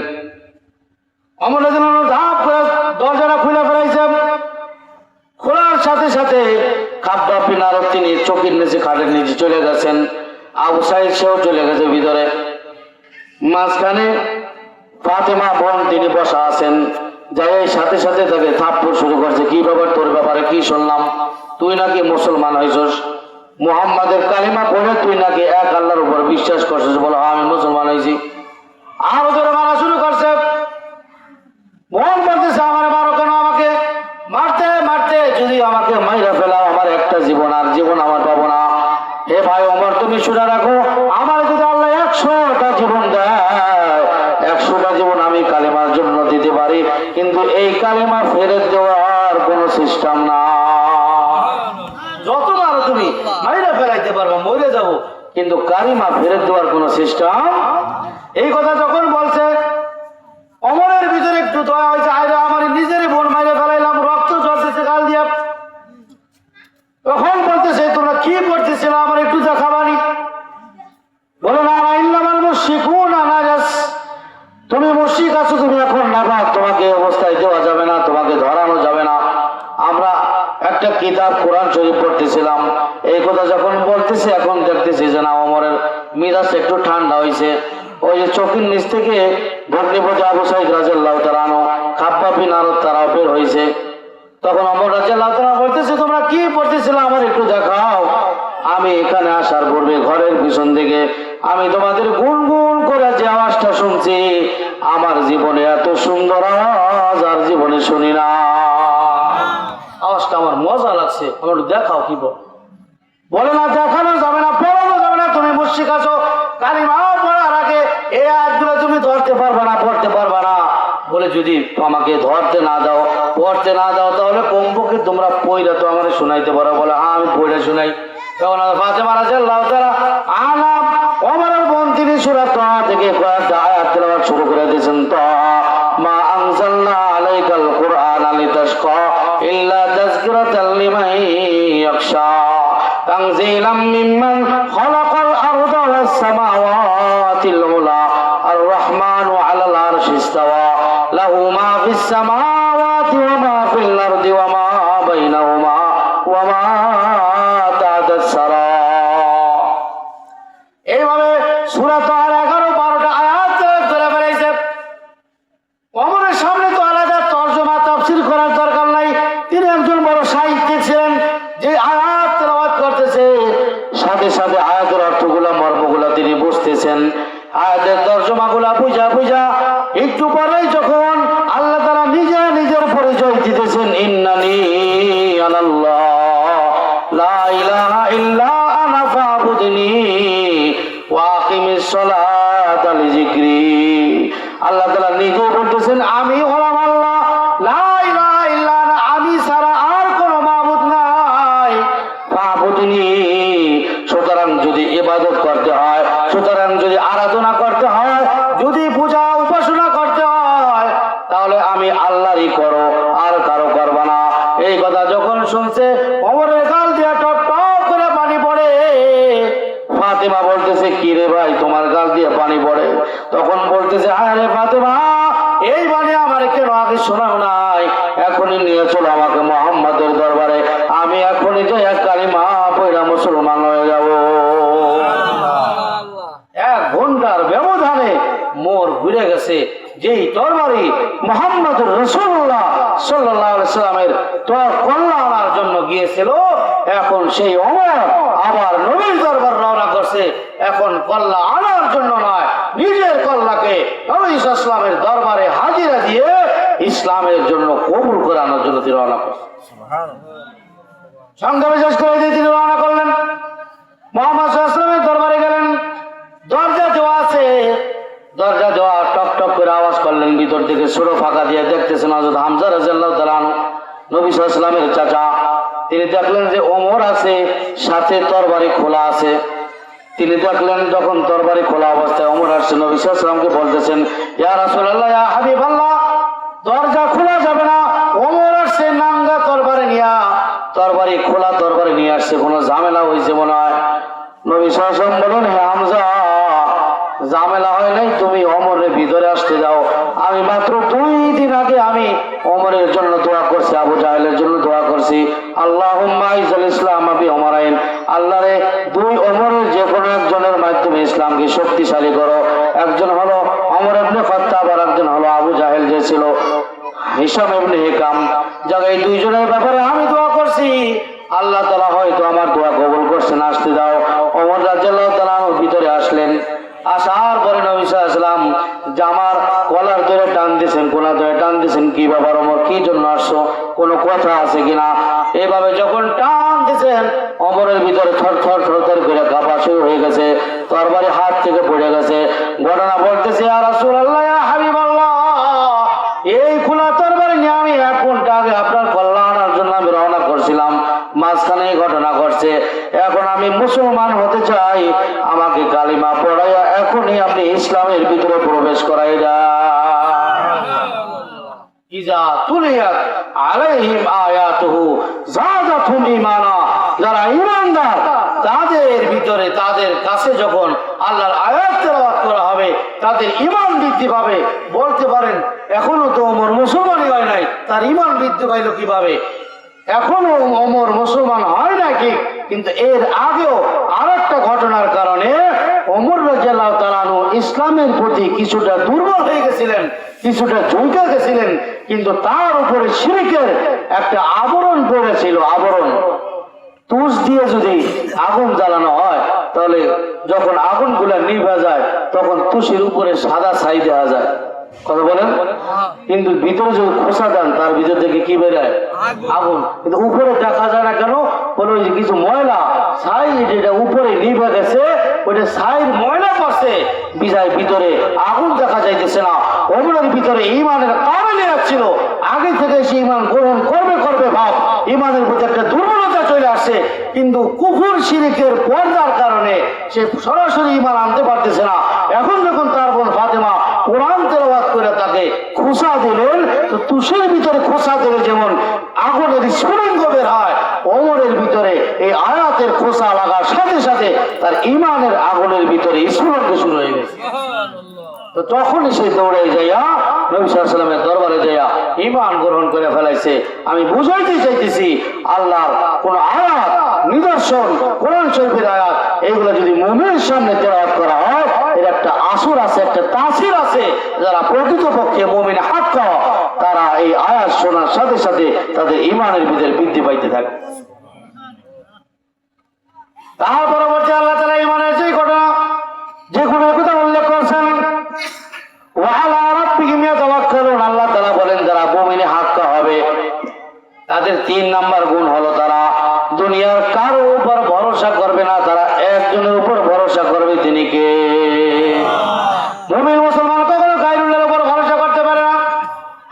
ওমর রাদিয়াল্লাহু আনহু ধাপ করে দরজাটা খুলে ফেলাইছেন। খোলার সাথে সাথে খাব্বাব বিন আরত তিনি চৌকির নিচে, খাটের নিচে চলে গেছেন। আবু সাঈদ সেও চলে গেছে ভিতরে। মাঝখানে ফাতেমা বোন তিনি বসা আছেন। যাই সাথে সাথে তাকে থাপ্পড় শুরু করছে। কি ব্যাপার, তোর ব্যাপারে কি শুনলাম? তুই নাকি মুসলমান হয়েছস? মুহাম্মাদের কালিমা পড়ে তুই নাকি এক আল্লাহর উপর বিশ্বাস করছিস? বলো আমি মুসলমান হয়েছি। আরো জোরে মারা শুরু করছে। মন বলতেছে আমার মারো কেন? আমাকে মারতে মারতে যদি আমাকে মাইরা ফেলাও, আমার একটা জীবন আর জীবন আমার পাবো না। হে ভাই ওমর, তুমি শুনে রাখো, আমার যদি আল্লাহ 100টা জীবন দেয়, 100টা জীবন আমি কালিমার জন্য দিতে পারি, কিন্তু এই কালিমা ফেরত দেওয়ার কোন সিস্টেম না। যত মারো তুমি মাইরা ফেলাইতে পারবো, মরে যাবো, কিন্তু কালিমা ফেরত দেওয়ার কোন সিস্টেম। এই কথা যখন বলছে, অমরের ভিতরে একটু দয়া হয়েছে, আরে আমার নিজের বোন মাইরে ফেলাইলাম, রক্ত ঝরতেছে গাল দিয়া। তখন বলতেছে তোমরা কি করতেছিল, আমার একটু দেখাবানি? বলো না, শিখুন আনাজাস, তুমি মুশরিক আছো, তুমি এখন নাপাক, তোমাকে অবস্থায় দেওয়া যাবে না, তোমাকে ধরানো যাবে না। আমরা একটা কিতাব কোরআন শরীফ পড়তেছিলাম, এই কথা যখন বলতেছি এখন দেখতেছি যে না, ওমরের মিজাজ একটু ঠান্ডা হয়েছে। ওই যে চোখের নিচ থেকে ভগ্নিপতি আবু সাঈদ রাদিয়াল্লাহু তাআলা আনহু, খাব্বাব বিন আরত তারাও বের হয়েছে। তখন ওমর রাদিয়াল্লাহু তাআলা বলতেছে তোমরা কি পড়তেছিল, আমার একটু দেখাও। আমি এখানে আসার পূর্বে ঘরের পিছন থেকে আমি তোমাদের গুনগুন করে যে আওয়াজটা শুনছি, আমার জীবনে এত সুন্দর আওয়াজ আর জীবনে শুনি না। আওয়াজটা আমার মজা লাগছে, আমার দেখাও। কি বলে না, দেখানো যাবে না, পড়ানো যাবে না, তুমি মুশরিক আছো, কালিমা পড়ার আগে এই আয়াতগুলো তুমি ধরতে পারবে না, পড়তে পারবে না। বলে যদি আমাকে ধরতে না দাও, পড়তে না দাও, তাহলে কমপক্ষে তোমরা পয়লা তো আমার শোনাইতে পারো। বলে হ্যাঁ আমি পয়লা শোনাই। তখন ফাতেমা রাদিয়াল্লাহু তাআলা আনহা ওমরের বোন, তিনি সূরা তাহা থেকে কয়েকটা আয়াত তেলাওয়াত শুরু করে দিয়েছেন। মা আনজালনা আলাইকাল কুরআনা লিতাশকা ইল্লা তাযকিরাতাল লিমান ইয়াখশা তানজিলাম মিম্মান খালাকাল আরদা ওয়াস সামাওয়াতিল উলা আর রহমানু আলাল আরশি ইসতাওয়া লাহু মা ফিস সামাওয়াতি ওয়া মা ফিল আরদি ওয়া মা বাইনাহুমা ওয়া মা তা'তাস সারা। এইভাবে সূরা তাহার 11-12টা আয়াত ধরে বেরিয়েছে। ওমরের সামনে তো আলাদা তরজমা তাফসীর করার দরকার নাই, তিনি একজন বড় সাহিত্যিক ছিলেন। যে আয়াত তেলাওয়াত করতেছে, সাথে সাথে আয়াতের অর্থগুলা, মর্মগুলা তিনি বুঝতেছেন, আয়াতের তরজমাগুলা বুঝা বুঝা একটু পরেই যখন আল্লাহ তাআলা নিজে নিজের পরিচয় দিতেছেন, ইন্নানি আনাল্লাহ লা ইলাহা ইল্লা আনা ফাবুদনি ওয়া আকিমিস সালাতা লিযিকরি। আল্লাহ তাআলা নিজে বলতেছেন আমি হলাম আল্লাহ, লা ইলাহা ইল্লা আনা, আমি ছাড়া আর কোনো মাবুদ নাই, ফাবুদনি। সুতরাং যদি ইবাদত করতে হয়, সুতরাং যদি আরাধনা করতে হয়, যদি পূজা উপাসনা করতে হয়, তাহলে আমি আল্লাহরই করো, আর কারো করবা না। এই কথা যখন শুনছে ওমরের গাল দিয়া টপ টপ করে পানি পড়ে। ফাতেমা বলতেছে কি রে ভাই, তোমার গাল দিয়ে পানি পড়ে? তখন বলতেছে আরে ফাতেমা, এই বাণী আমার কেন আগে শোনাও নাই? এখনই নিয়ে চলো আমাকে মুহাম্মাদের দরবারে, আমি এখনই যে এক কালিমা পড়া মুসলমান হয়ে যাব। 1 ঘন্টার ব্যবধানে মোর ঘুরে গেছে। যেই তরবারি মুহাম্মদুর রাসূলুল্লাহ সাল্লাল্লাহু আলাইহি সাল্লামের কল্লা আনার জন্য গিয়েছিল, এখন সেই ওমর আবার নবীর দরবার রওনা করছে। এখন কল্লা আনার জন্য নয়, নিজের কল্লাকে নবী সাল্লাল্লাহু আলাইহি সাল্লামের দরবারে হাজিরা দিয়ে ইসলামের জন্য কবুল করানোর জন্য তিনি রওনা করছেন। সুবহানাল্লাহ। সংক্ষেপে শেষ করে দিয়ে তিনি রওনা করলেন, মুহাম্মদ সাল্লাল্লাহু আলাইহি সাল্লামের দরবারে গেলেন। দরজা দেওয়া আছে, দরজা দেওয়া, টক টক করে আওয়াজ করলেন। ভিতর থেকে ছোট ফাঁকা দিয়ে দেখতেছেন হযরত হামজা রাদিয়াল্লাহু তাআলা আনহু, নবী সাল্লাল্লাহু আলাইহি সাল্লামের চাচা। তিনি দেখলেন যে ওমর আছে, সাথে তরবারি খোলা আছে। তিনি দেখলেন যখন তরবারি খোলা অবস্থায় ওমর আসছে, নবী সাল্লাল্লাহু আলাইহি সাল্লামকে বলতেছেন ইয়া রাসূলুল্লাহ, ইয়া হাবিবাল্লাহ, দরজা খোলা যাবে না। ওমর আসছে নাঙ্গা তরবারি নিয়া, তরবারি খোলা তরবারি নিয়ে আসছে, কোনো ঝামেলা হয়েছে মনে হয়। নবী সাল্লাল্লাহু আলাইহি সাল্লাম বলেন হে হামজা, ঝামেলা হয় নাই, তুমি ওমরের ভিতরে আসতে যাও। আমি মাত্র 2 দিন আগে আমি ওমরের জন্য দোয়া করছি, আবু জাহেলের জন্য দোয়া করছি, আল্লাহুম্মা আইজাল ইসলাম বি ওমরাইন, আল্লাহ রে 2 ওমরের যে কোনো একজনের মাধ্যমে ইসলামকে শক্তিশালী করো। একজন হলো ওমর ইবনে খাত্তাব, আর একজন হলো আবু জাহেল যে ছিল হিশাম ইবনে হিকাম। জায়গায় 2 জনের ব্যাপারে আমি দোয়া করছি, আল্লাহ তাআলা হয়তো আমার দোয়া কবুল করছে। বলছেন আসতে দাও। ওমর রাদিয়াল্লাহু তাআলা ভিতরে আসলেন। আসার পরে নবী সাল্লাল্লাহু আলাইহি ওয়াসাল্লাম জামার কলার ধরে টান দিয়েছেন, কোনা ধরে টান দিয়েছেন, কি ব্যাপার ওমর, কি জন্য আসছো, কোনো কথা আছে কিনা? এইভাবে যখন টান দিয়েছেন ওমরের ভিতরে থর থর থর থর করে কাঁপা শুরু হয়ে গেছে, তরবারি হাত থেকে পড়ে গেছে। ঘটনা বলতেছে, ইয়া রাসূলুল্লাহ, ইয়া হাবিবাল্লাহ, এই খোলা তরবারি নিয়ে আমি 1 ঘন্টা আগে আপনার কল্যাণের জন্য আমি রওনা করছিলাম, মাঝখানে এই ঘটনা ঘটছে। এখন আমি মুসলমান হতে চাই, আমাকে কালিমা পড়াইয়া এখনই আপনি ইসলামের ভিতরে প্রবেশ করাই দেন। ইজা তুলিয়াত আলাইহিম আয়াতুহু যাদাতুহুম ঈমানা, যারা ঈমানদার তাদের ভিতরে, তাদের কাছে যখন আল্লাহর আয়াত তেলাওয়াত করা হবে তাদের ঈমান বৃদ্ধি পাবে। বলতে পারেন এখনো তো ওমর মুসলমানই হয় নাই, তার ঈমান বৃদ্ধি পাইল কিভাবে? এখনো ওমর মুসলমান হয় না কি, কিন্তু এর আগেও আরেকটা ঘটনার কারণে ওমর রাদিয়াল্লাহু তাআলা আনহু ইসলামের প্রতি কিছুটা দুর্বল হয়ে গেছিলেন, কিছুটা ঝুঁকে গেছিলেন, কিন্তু তার উপরে শিরকের একটা আবরণ পড়েছিল। আবরণ, তুষ দিয়ে যদি আগুন জ্বালানো হয় তাহলে যখন আগুনগুলা নিভে যায় তখন তুষের উপরে সাদা ছাই দেওয়া যায়, কথা বলেন? কিন্তু ভিতরে যদি খোসা দেন তার ভিতর থেকে কি বেরোয়? আগুন। কিন্তু উপরে দেখা যায় না কেন? বলে ওই যে কিছু ময়লা ছাই যেটা উপরে নিভে গেছে, ওইটা ছাইয়ের ময়লা পড়ছে বিজায় ভিতরে আগুন দেখা যাইতেছে না। ওমরের ভিতরে ঈমানের কারণে ছিল, আগে থেকে সে ঈমান গ্রহণ করবে করবে ভাব, ঈমানের প্রতি একটা দুর্বলতা চলে আসছে, কিন্তু কুফর শিরকের পর্দার কারণে সে সরাসরি ঈমান আনতে পারতেছে না। এখন যখন তার বোন ফাতেমা কোরআন তেলাওয়াত করে তাকে খোসা দিলেন, তো তুষের ভিতরে খোসা দিলে যেমন আগুনের স্ফুলিঙ্গ বের হয়, ওমরের ভিতরে এই আয়াতের খোসা লাগার সাথে সাথে তার ঈমানের আগুনের ভিতরে স্ফুলিঙ্গ শুরু হয়ে গেছে। তো তখনই সে দৌড়ে যাইয়া নবী সাল্লাল্লাহু আলাইহি ওয়াসাল্লামের দরবারে যাইয়া ঈমান গ্রহণ করে ফেলাইছে। আমি বুঝাইতে চাইতেছি, আল্লাহর কোন আয়াত, নিদর্শন, কোরআন শরীফের আয়াত, এগুলো যদি মুমিনের সামনে তেলাওয়াত করা হয়, এর একটা আসর আছে, একটা তাসির আছে। যারা প্রকৃতপক্ষে মুমিন হাক্কা, তারা এই আয়াত শোনার সাথে সাথে তাদের ঈমানের ভিতরে বৃদ্ধি পাইতে থাকে। তার পরবর্তী আল্লাহ তাআলা ঈমানের যে ঘটনা, যে ঘটনার কথা উল্লেখ করছেন, ওয়ালা রাব্বিহিম ইয়াতাওয়াক্কালুন, আল্লাহ তাআলা বলেন যারা মুমিনে হাক্কা হবে তাদের 3 নাম্বার গুণ হলো তারা দুনিয়ার কারো উপর ভরসা করবে না, তারা একজনের উপর ভরসা করবে, তিনি কে? মুমিন মুসলমান কখনো গায়রুল্লাহর উপর ভরসা করতে পারে না।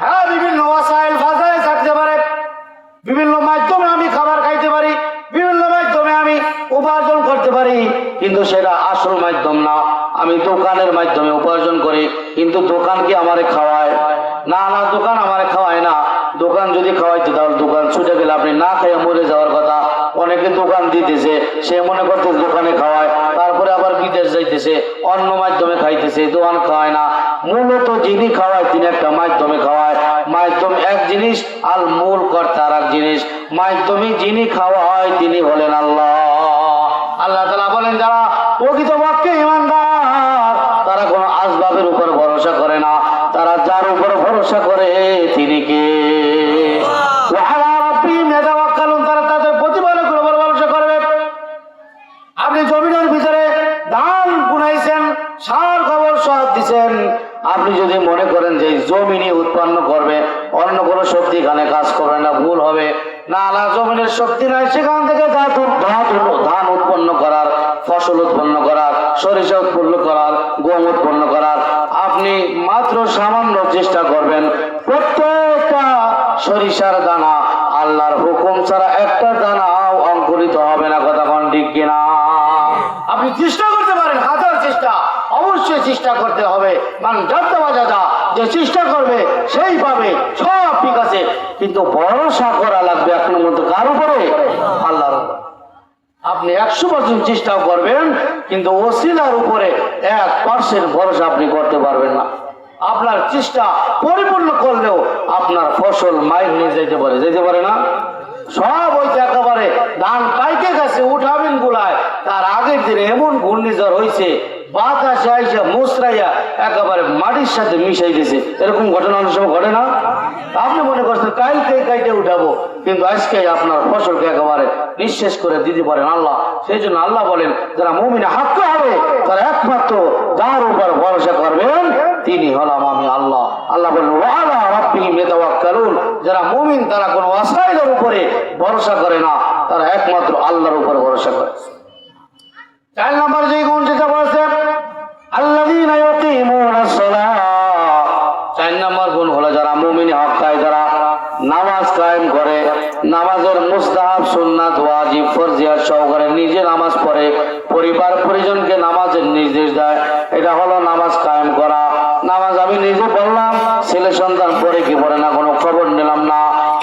হ্যাঁ, বিভিন্ন ওয়াসাইল ফাজাইল থাকতে পারে, বিভিন্ন মাধ্যমে আমি খাবার খাইতে পারি, বিভিন্ন মাধ্যমে আমি উপার্জন করতে পারি, কিন্তু সেটা আসল মাধ্যম না। আমি দোকানের মাধ্যমে উপার্জন করি, কিন্তু দোকান কি আমারে খাওয়ায়? না না, দোকান আমারে খাওয়ায় না। দোকান যদি খাওয়াইতে তাহলে দোকান ছুটে গেলে আপনি না খাইয়া মরে যাওয়ার কথা। অনেকে দোকান দিতেছে, সে মনে করতেছে দোকানে খাওয়ায়, তারপরে আবার বিদেশ যাইতেছে, অন্য মাধ্যমে খাইতেছে, দোকান খাওয়ায় না। মূলত যিনি খাওয়ায় তিনি একটা মাধ্যমে খাওয়ায়। মাধ্যম এক জিনিস, আর মূল কর্তা আর এক জিনিস। মাধ্যমে যিনি খাওয়ায় তিনি হলেন আল্লাহ। আল্লাহ তাআলা বলেন যারা প্রকৃতপক্ষে ঈমানদার তারা কোনো আসবাবের উপর ভরসা করে না, তারা যার উপর ভরসা করে তিনি কে? ওয়ালা রাব্বিহিম ইয়াতাওয়াক্কালুন, তারা তাদের প্রতিপালকের উপর ভরসা করবে। আপনি জমিনের ভিতরে ধান বুনাইছেন, সার খবর সব দিচ্ছেন, আপনি যদি মনে করেন যে জমিনই উৎপন্ন করবে, অন্য কোনো শক্তি এখানে কাজ করবে না, ভুল হবে। না না, জমিনের শক্তি নাই, সেখান থেকে ধান উৎপন্ন করার, ফসল উৎপন্ন করার, সরিষা উৎপন্ন করার, গম উৎপন্ন করার। আপনি মাত্র সামান্য চেষ্টা করবেন, প্রত্যেকটা সরিষার দানা আল্লাহর হুকুম ছাড়া একটা দানাও অঙ্কুরিত হবে না, কথা কোন ঠিক কিনা? আপনি চেষ্টা করতে পারেন, হাজার চেষ্টা, অবশ্যই চেষ্টা করতে হবে। মান যাত্রা যে চেষ্টা করবে সেই পাবে, সব ঠিক আছে, কিন্তু ভরসা করা লাগবে এখনো মধ্যে কার উপরে? আল্লাহর উপর। আপনি 100% চেষ্টা করবেন, কিন্তু ওসিলার উপরে 1% ভরসা আপনি করতে পারবেন না। আপনার চেষ্টা পরিপূর্ণ করলেও আপনার ফসল মাইল নিয়ে যেতে পারে, যেতে পারে না। সব ওইটা একেবারে ধান পাইকে গেছে, উঠাবেন গুলায়, তার আগের দিনে এমন ঘূর্ণিঝড় হয়েছে, বাতাসে আইসা মুসরাইয়া একেবারে মাটির সাথে মিশাই দিয়েছে। এরকম ঘটনা অনেক সময় ঘটে না? আপনি মনে করছেন কালকে কাইটে উঠাবো, কিন্তু আজকে আপনার ফসলকে একেবারে নিঃশেষ করে দিতে পারেন আল্লাহ। সেই জন্য আল্লাহ বলেন, যারা মুমিনে হাক্কা হবে তারা একমাত্র যার উপর ভরসা করবেন তিনি হলাম আমি আল্লাহ। আল্লাহ বলেন ওয়ালা রাব্বিহিম ইয়াতাওয়াক্কালুন, যারা মুমিন তারা কোনো ওয়াসাইলের উপরে ভরসা করে না, তারা একমাত্র আল্লাহর উপর ভরসা করে। 4 নম্বর যে গুণ যেটা বলছে আল্লাযীনা ইয়াকিমুনাস সালাহ, 4 নম্বর গুণ হলো যারা মুমিন হক্কায়, যারা নামাজ কায়েম করে, নামাজের মুস্তাহাব সুন্নাত ওয়াজিব ফরজিয়াত সহকারে নিজে নামাজ পড়ে, পরিবার পরিজনকে নামাজের নির্দেশ দেয়, এটা হলো নামাজ কায়েম করা। নামাজ আমি নিজে পড়লাম, ছেলে সন্তান পড়ে কি পড়ে না কোনো খবর নিলাম না,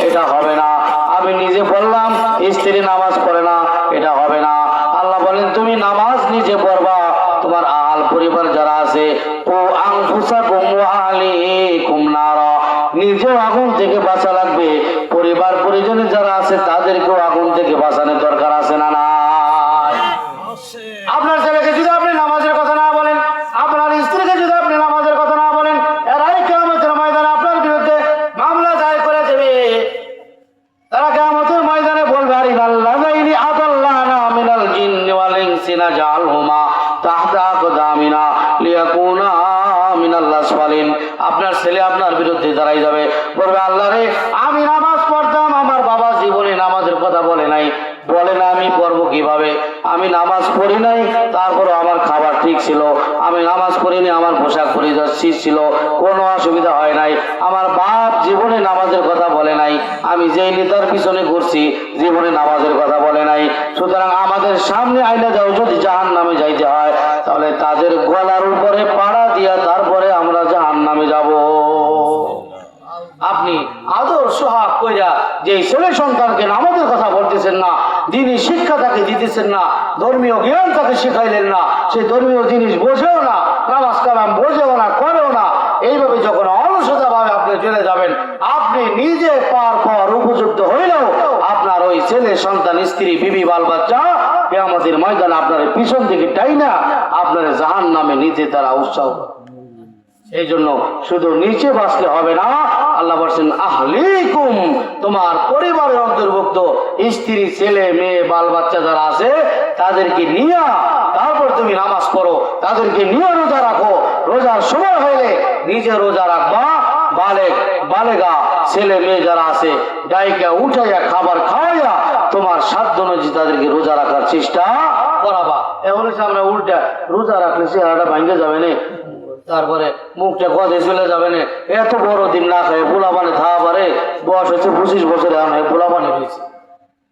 এটা হবে না। আমি নিজে পড়লাম, স্ত্রী নামাজ পড়ে না, এটা হবে না। আল্লাহ বলেন তুমি নামাজ নিজে পড়বা, তোমার আহাল পরিবার যারা আছে ও আনফুসাকুম ওয়া আহলিকুম নারা, নিজেও আগুন থেকে বাঁচা লাগবে, পরিবার পরিজনে যারা আছে তাদেরকেও আগুন থেকে বাঁচানোর দরকার আছে না নাই? আপনার ছেলেকে যদি আপনি নামাজের কথা না বলেন, আপনার স্ত্রীকে যদি আপনি নামাজের কথা না বলেন, এরাই কিয়ামতের ময়দানে আপনার বিরুদ্ধে মামলা দায়ের করে দেবে। তারা কিয়ামতের ময়দানে বলবে আরিনাল্লাযাইনি আদাল্লানা মিনাল জিন্নি ওয়াল ইনসি নাজআলহুমা তাহতা আকদামিনা লিয়াকুনা মিনাল আসফালিন। আপনার ছেলে আপনার বিরুদ্ধে দাঁড়াই যাবে, বলবে আল্লাহ রে আমি নামাজ পড়তাম, আমার বাবা জীবনে নামাজের কথা বলে নাই, বলে না আমি পড়বো কিভাবে? আমি নামাজ পড়ি নাই, তারপরে আমার খাবার ঠিক ছিল, আমি নামাজ পড়িনি, আমার পোশাক পরিধান ঠিক ছিল, কোনো অসুবিধা হয় নাই, আমার বাপ জীবনে নামাজের কথা বলে নাই, আমি যেই নেতার পিছনে ঘুরছি জীবনে নামাজের কথা বলে নাই। সুতরাং আমাদের সামনে আইনা যাও যদি জাহান্নামে যাইতে হয়, তাহলে তাদের গলার উপরে পাড়া দিয়া তারপরে আমরা জাহান্নামে যাব। আপনি আদর সোহাগ কইরা যে ছেলে সন্তানকে নামাজের কথা বলতেছেন না, দ্বীনি শিক্ষা তাকে দিতেছেন না, ধর্মীয় জ্ঞান তাকে শিখাইলেন না, সে ধর্মীয় জিনিস বোঝেও না, নামাজ কালাম বোঝেও না, করেও না, এইভাবে যখন অলসতা ভাবে আপনি চলে যাবেন, আপনি নিজে পার পাওয়ার উপযুক্ত হইলেও আপনার ওই ছেলে সন্তান স্ত্রী বিবি বাল বাচ্চা কিয়ামতের ময়দানে আপনার পিছন দিকে টাইনা আপনার জাহান্নামে নিতে তারা উৎসাহ। এই জন্য শুধু নিচে বাঁচলে হবে না, আল্লাহ বলছেন আহলিকুম, তোমার পরিবারের অন্তর্ভুক্ত স্ত্রী ছেলে মেয়ে বাল বাচ্চা যারা আছে তাদেরকে নিয়ে তারপর তুমি নামাজ পড়ো, তাদেরকে নিয়ে রোজা রাখো। রোজার সময় হইলে নিজে রোজা রাখবা, বালেগা ছেলে মেয়ে যারা আছে ডাইকা উঠাইয়া খাবার খাওয়াইয়া তোমার সাধ্য অনুযায়ী তাদেরকে রোজা রাখার চেষ্টা করাবা। এখন আমরা উল্টা রোজা রাখলে চেহারাটা ভাঙ্গে যাবে না, তারপরে মুখটা গদে চলে যাবে না, এত বড় দিন না খায় পোলাপানে খাওয়া পারে, বয়স হচ্ছে 25 বছরে আমি পোলাপানে হয়েছে,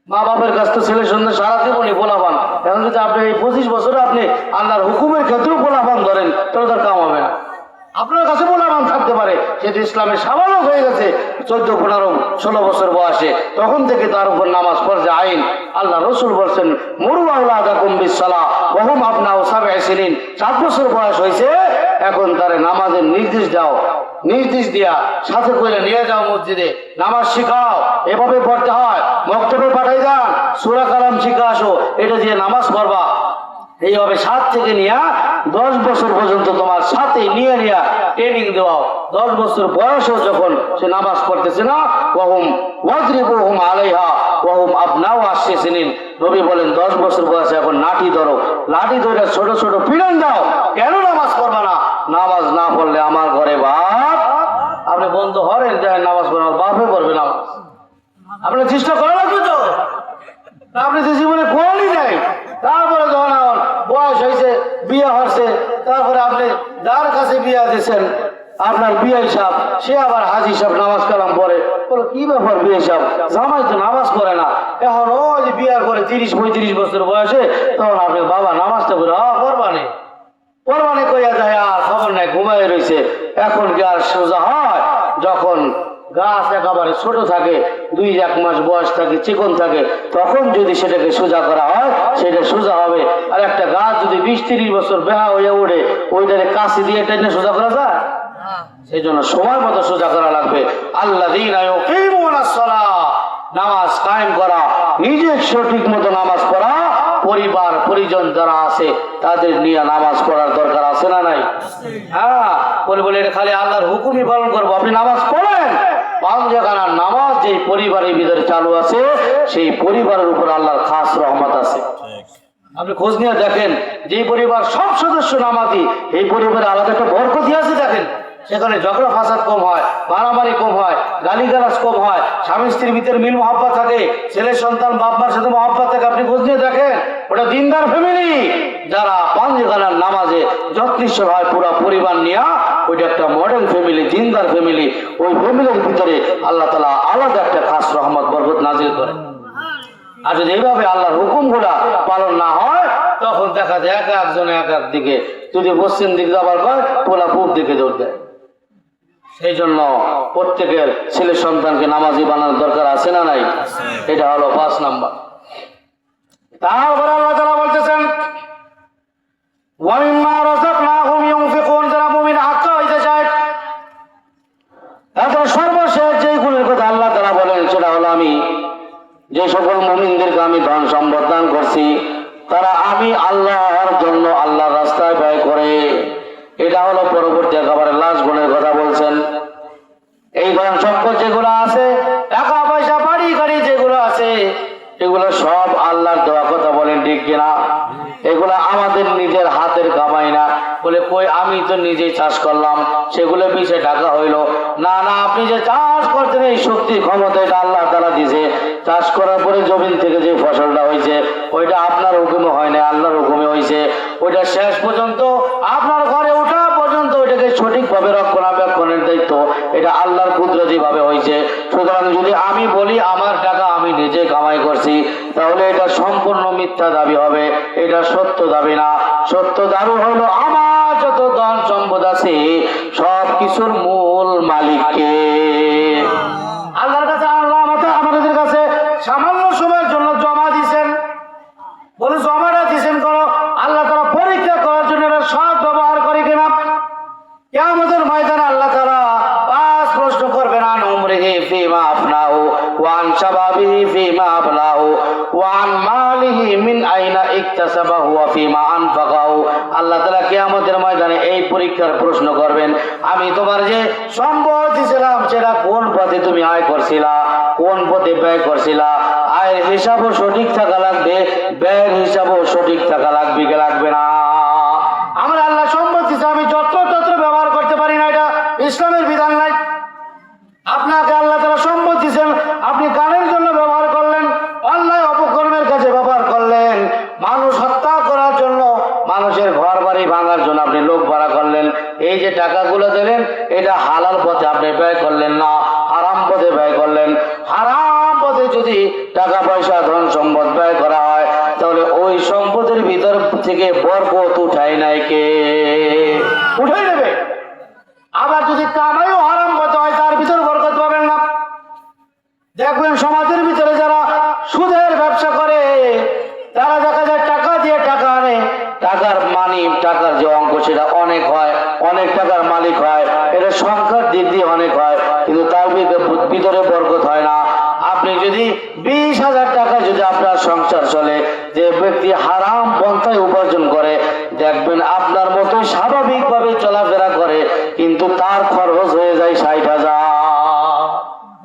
মা বাপের কাছ তো ছেলে সন্ধ্যা সারা জীবনই পোলাপান। এখন যদি আপনি এই 25 বছরে আপনি আল্লাহর হুকুমের ক্ষেত্রেও পোলাপান ধরেন তাহলে তার কাম হবে না। আপনার কাছে পোলাপান থাকতে পারে, সেটা ইসলামের সাবালক হয়ে গেছে 14, 15, 16 বছর বয়সে, তখন থেকে তার উপর নামাজ পড়ছে আইন। আল্লাহ রসুল বলছেন মুরু আওলাদাকুম বিসসালাহ ওয়া হুম আবনাউ সাব'i সিনিন, 7 বছর বয়স হয়েছে, এখন তারে নামাজের নির্দেশ দাও, নির্দেশ দিয়া সাথে করে নিয়ে যাও মসজিদে, নামাজ শিখাও, এভাবে পড়তে হয়, মক্তবে পাঠাই দেন, সূরা কালাম শিখে আসো, এটা দিয়ে নামাজ পড়বা। এইভাবে 7 থেকে নিয়ে 10 বছর পর্যন্ত তোমার সাথে নিয়ে ট্রেনিং দেওয়াও। 10 বছর বয়সেও যখন সে নামাজ পড়তেছে না, ওয়াহুম ওয়াজরিবুহুম আলাইহা ওয়াহুম আবনাউ 10 সিনিন, নবী বলেন 10 বছর বয়সে এখন লাঠি ধরো, লাঠি ধরে ছোট ছোট পিড়ন দাও। কেন নামাজ পড়বা না? নামাজ না পড়লে আমার ঘরে বাপ, আপনি বন্ধ হরেন যায় নামাজ পড়ার বাপে পড়বে নামাজ, আপনার চেষ্টা করা লাগবে তো, আপনি তো জীবনে কোনই নাই। তারপরে যখন বয়স হয়েছে, বিয়ে হচ্ছে, তারপরে আপনি যার কাছে বিয়ে দিচ্ছেন আপনার বিয়ে সাহেব, সে আবার হাজি সাহেব নামাজ কালাম পড়ে, বলো কি ব্যাপার বিয়ে সাহেব, জামাই তো নামাজ পড়ে না। এখন ওই যে বিয়ার করে 30-35 বছর বয়সে, তখন আপনার বাবা নামাজটা করে কোরবানি কইয়া যায়, আর খবর নাই, ঘুমাই রয়েছে। এখন কি আর সোজা হয়? যখন গাছ একেবারে ছোট থাকে, 2-1 মাস বয়স থাকে, চিকন থাকে, তখন যদি সেটাকে সোজা করা হয় সেটা সোজা হবে। আর একটা গাছ যদি 20-30 বছর বেহা হয়ে ওঠে, ওইটারে কাশি দিয়ে টেনে সোজা করা যায়? সেই জন্য সময় মতো সোজা করা লাগবে। আল্লাযীনা ইউকিমুনাস সালাহ, নামাজ কায়েম করা, নিজে সঠিক মতো নামাজ পড়া, পরিবার পরিজন যারা আছে তাদের নিয়ে নামাজ পড়ার দরকার আছে না নাই? হ্যাঁ, বলে এটা খালি আল্লাহর হুকুমই পালন করবো। আপনি নামাজ পড়েন, 5 জায়গার নামাজ যেই পরিবারের ভিতরে চালু আছে সেই পরিবারের উপর আল্লাহর খাস রহমত আছে। আপনি খোঁজ নিয়ে দেখেন, যে পরিবার সব সদস্য নামাজি, এই পরিবারে আলাদা একটা বরকতি আছে। দেখেন সেখানে ঝগড়া ফাসাদ কম হয়, মারামারি কম হয়, গালিগালাজ কম হয়, স্বামী স্ত্রীর ভিতরে মিল মহব্বত থাকে, ছেলে সন্তান বাপ মার সাথে মহব্বত থাকে। আপনি খোঁজ নিয়ে দেখেন, ওটা দিনদার ফ্যামিলি। যারা 5 জায়গার নামাজে যত্নিষ্ঠ হয় পুরো পরিবার নিয়ে, ওইটা একটা মডেল ফ্যামিলি, দিনদার ফ্যামিলি। ওই ফ্যামিলির ভিতরে আল্লাহ তাআলা আলাদা একটা খাস রহমত বরকত নাজিল করেন। আর যদি এইভাবে আল্লাহর হুকুমগুলা পালন না হয়, তখন দেখা যায় এক একজন এক এক দিকে, যদি পশ্চিম দিকে যাবার হয় পোলা পূব দিকে দৌড় দেয়। সেই জন্য প্রত্যেকের ছেলে সন্তানকে নামাজি বানানোর দরকার আছে না নাই? এটা হলো 5 নাম্বার। তারপর আল্লাহ তাআলা বলতেছেন, ওয়া মিম্মা রাযাকনাহুম ইউনফিকুন। যারা মুমিন আত্মা হইতে চায়, তাদের সর্বশেষ যে গুণের কথা আল্লাহ তাআলা বলেন সেটা হলো, আমি যে সকল মুমিনদেরকে আমি ধন সম্পদ দান করছি, তারা আমি আল্লাহর জন্য আল্লাহর রাস্তায় ব্যয় করে। এটা হলো পরবর্তী একেবারে লাস্ট গুণের কথা বলছেন। এই ধন সম্পদ যেগুলো আছে, টাকা পয়সা বাড়ি গাড়ি যেগুলো আছে, এগুলো সব আল্লাহর দেওয়া কথা বলেন, ঠিক কিনা? এগুলো আমাদের নিজের হাতের কামাই না। বলে কই, আমি তো নিজেই চাষ করলাম, সেগুলো পিছে টাকা হইলো না। না, আপনি যে চাষ করতেন এই শক্তি ক্ষমতা এটা আল্লাহ তাআলা দিয়েছে। চাষ করার পরে জমিন থেকে যে ফসলটা হয়েছে ওইটা আপনার হুকুমে হয় না, আল্লাহর হুকুমে হয়েছে। ওইটা শেষ পর্যন্ত আপনার ঘরে ওঠা পর্যন্ত ওইটাকে সঠিকভাবে রক্ষণাবেক্ষণের দায়িত্ব এটা আল্লাহর কুদরতি ভাবে হয়েছে। সুতরাং যদি আমি বলি আমার টাকা আমি নিজে কামাই করছি, তাহলে এটা সম্পূর্ণ মিথ্যা দাবি হবে, এটা সত্য দাবি না। সত্য দাবি হলো আমার যত ধন সম্পদ আছে সব কিছুর মূল মালিককে আল্লাহর কাছে। আল্লাহ আমাদের কাছে সামান্য সময়ের জন্য জমা দিয়েছেন। বলে জমাটা দিয়েছেন করো, আল্লাহ তাআলা পরীক্ষা করার জন্য এটা সৎ ব্যবহার করে কিনা। কিয়ামতের ময়দানে আল্লাহ তাআলা 5 প্রশ্ন করবেন, আন উমরিহি ফিমা আফনাহু ওয়া আন শাবাবিহি ফিমা আবলাহু ওয়া আন মালিহি মিন আইনা ইকতাসাবাহু ওয়া ফিমা আনফাকাহু। আল্লাহ তাআলা কিয়ামতের ময়দানে এই পরীক্ষার প্রশ্ন করবেন, আমি তোমার যে সম্পদ দিয়েছিলাম সেটা কোন পথে তুমি আয় করছিলা, কোন পথে ব্যয় করছিলা। আয়ের হিসাবও সঠিক থাকা লাগবে, ব্যয়ের হিসাবও সঠিক থাকা লাগবে কি লাগবে না? আমরা আল্লাহ সম্পদ দিয়েছে, আমি যত্র তত্র ব্যবহার করতে পারি না, এটা ইসলামের বিধান নাই। আপনাকে আল্লাহ তাআলা সম্পদ দিয়েছেন, আপনি গানের জন্য ব্যবহার করলেন, অন্যায় অপকর্মের কাছে ব্যবহার করলেন, মানুষ হত্যা করার জন্য, মানুষের ঘর বাড়ি ভাঙার জন্য আপনি লোক ভাড়া করলেন। এই যে টাকাগুলো দিলেন এটা হালাল পথে আপনি ব্যয় করলেন না, হারাম পথে ব্যয় করলেন। হারাম পথে যদি টাকা পয়সা ধন সম্পদ ব্যয় করা হয়, তাহলে ওই সম্পদের ভিতর থেকে বরকত উঠাই নাই কে? উঠাই নেবে। আবার যদি কামাইও হারাম পথে হয়, তার ভিতর বরকত পাবেন না। দেখবেন সমাজের ভিতরে যারা সুদের ব্যবসা করে, তারা দেখা যায় টাকা দিয়ে টাকা আনে, টাকার টাকার যে অঙ্ক সেটা অনেক হয়, অনেক টাকার মালিক হয়, এটা সংখ্যার দিক দিয়ে অনেক হয়, কিন্তু তার ভিতরে বরকত হয় না। আপনি যদি 20,000 টাকা যদি আপনার সংসার চলে, যে ব্যক্তি হারাম পন্থায় উপার্জন করে, দেখবেন আপনার মতো স্বাভাবিকভাবে চলাফেরা করে, কিন্তু তার খরচ হয়ে যায় 60,000।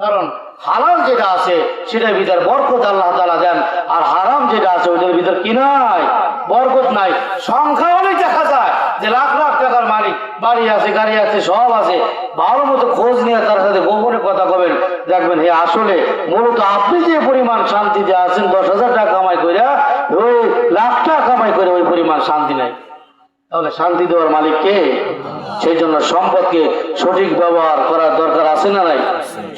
কারণ হালাল যেটা আছে সেটার ভিতর বরকত আল্লাহ তাআলা দেন, আর হারাম যেটা আছে ওইটার ভিতর কি নাই? বরকত নাই। সংখ্যা অনেক দেখা যায় যে লাখ লাখ টাকার মালিক, বাড়ি আছে, গাড়ি আছে, সব আছে। ভালো মতো খোঁজ নিয়ে তার সাথে গোপনে কথা কবেন, দেখবেন হে আসলে মূলত আপনি যে পরিমাণ শান্তিতে আছেন, 10,000 টাকা কামাই করে, ওই লাখ টাকা কামাই করে ওই পরিমাণ শান্তি নাই। তাহলে শান্তি দেওয়ার মালিক কে? সেই জন্য সম্পদকে সঠিক ব্যবহার করার দরকার আছে না নাই?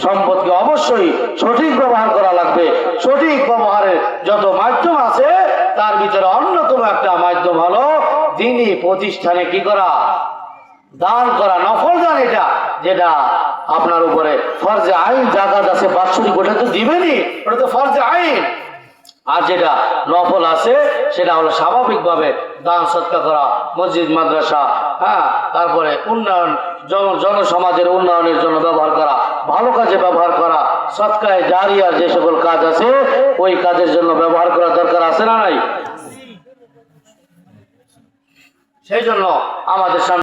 সম্পদকে অবশ্যই সঠিক ব্যবহার করা লাগবে। সঠিক ব্যবহারের যত মাধ্যম আছে তার ভিতরে অন্যতম একটা মাধ্যম হলো দ্বীনি প্রতিষ্ঠানে কি করা? দান করা, নফল দান। এটা যেটা আপনার উপরে ফরজে আইন জাকাত আছে, বাৎসরিক, ওটা তো দিবেনই, ওটা তো ফরজে আইন। আর যেটা নফল আছে সেটা হলো স্বাভাবিকভাবে দান সৎকার করা, মসজিদ মাদ্রাসা, তারপরে উন্নয়ন, জনসমাজের উন্নয়নের জন্য ব্যবহার করা, ভালো কাজে ব্যবহার করা, সৎকায় জারিয়ার যে সকল কাজ আছে ওই কাজের জন্য ব্যবহার করা দরকার আছে না নাই? সেই জন্য আমাদের সামনে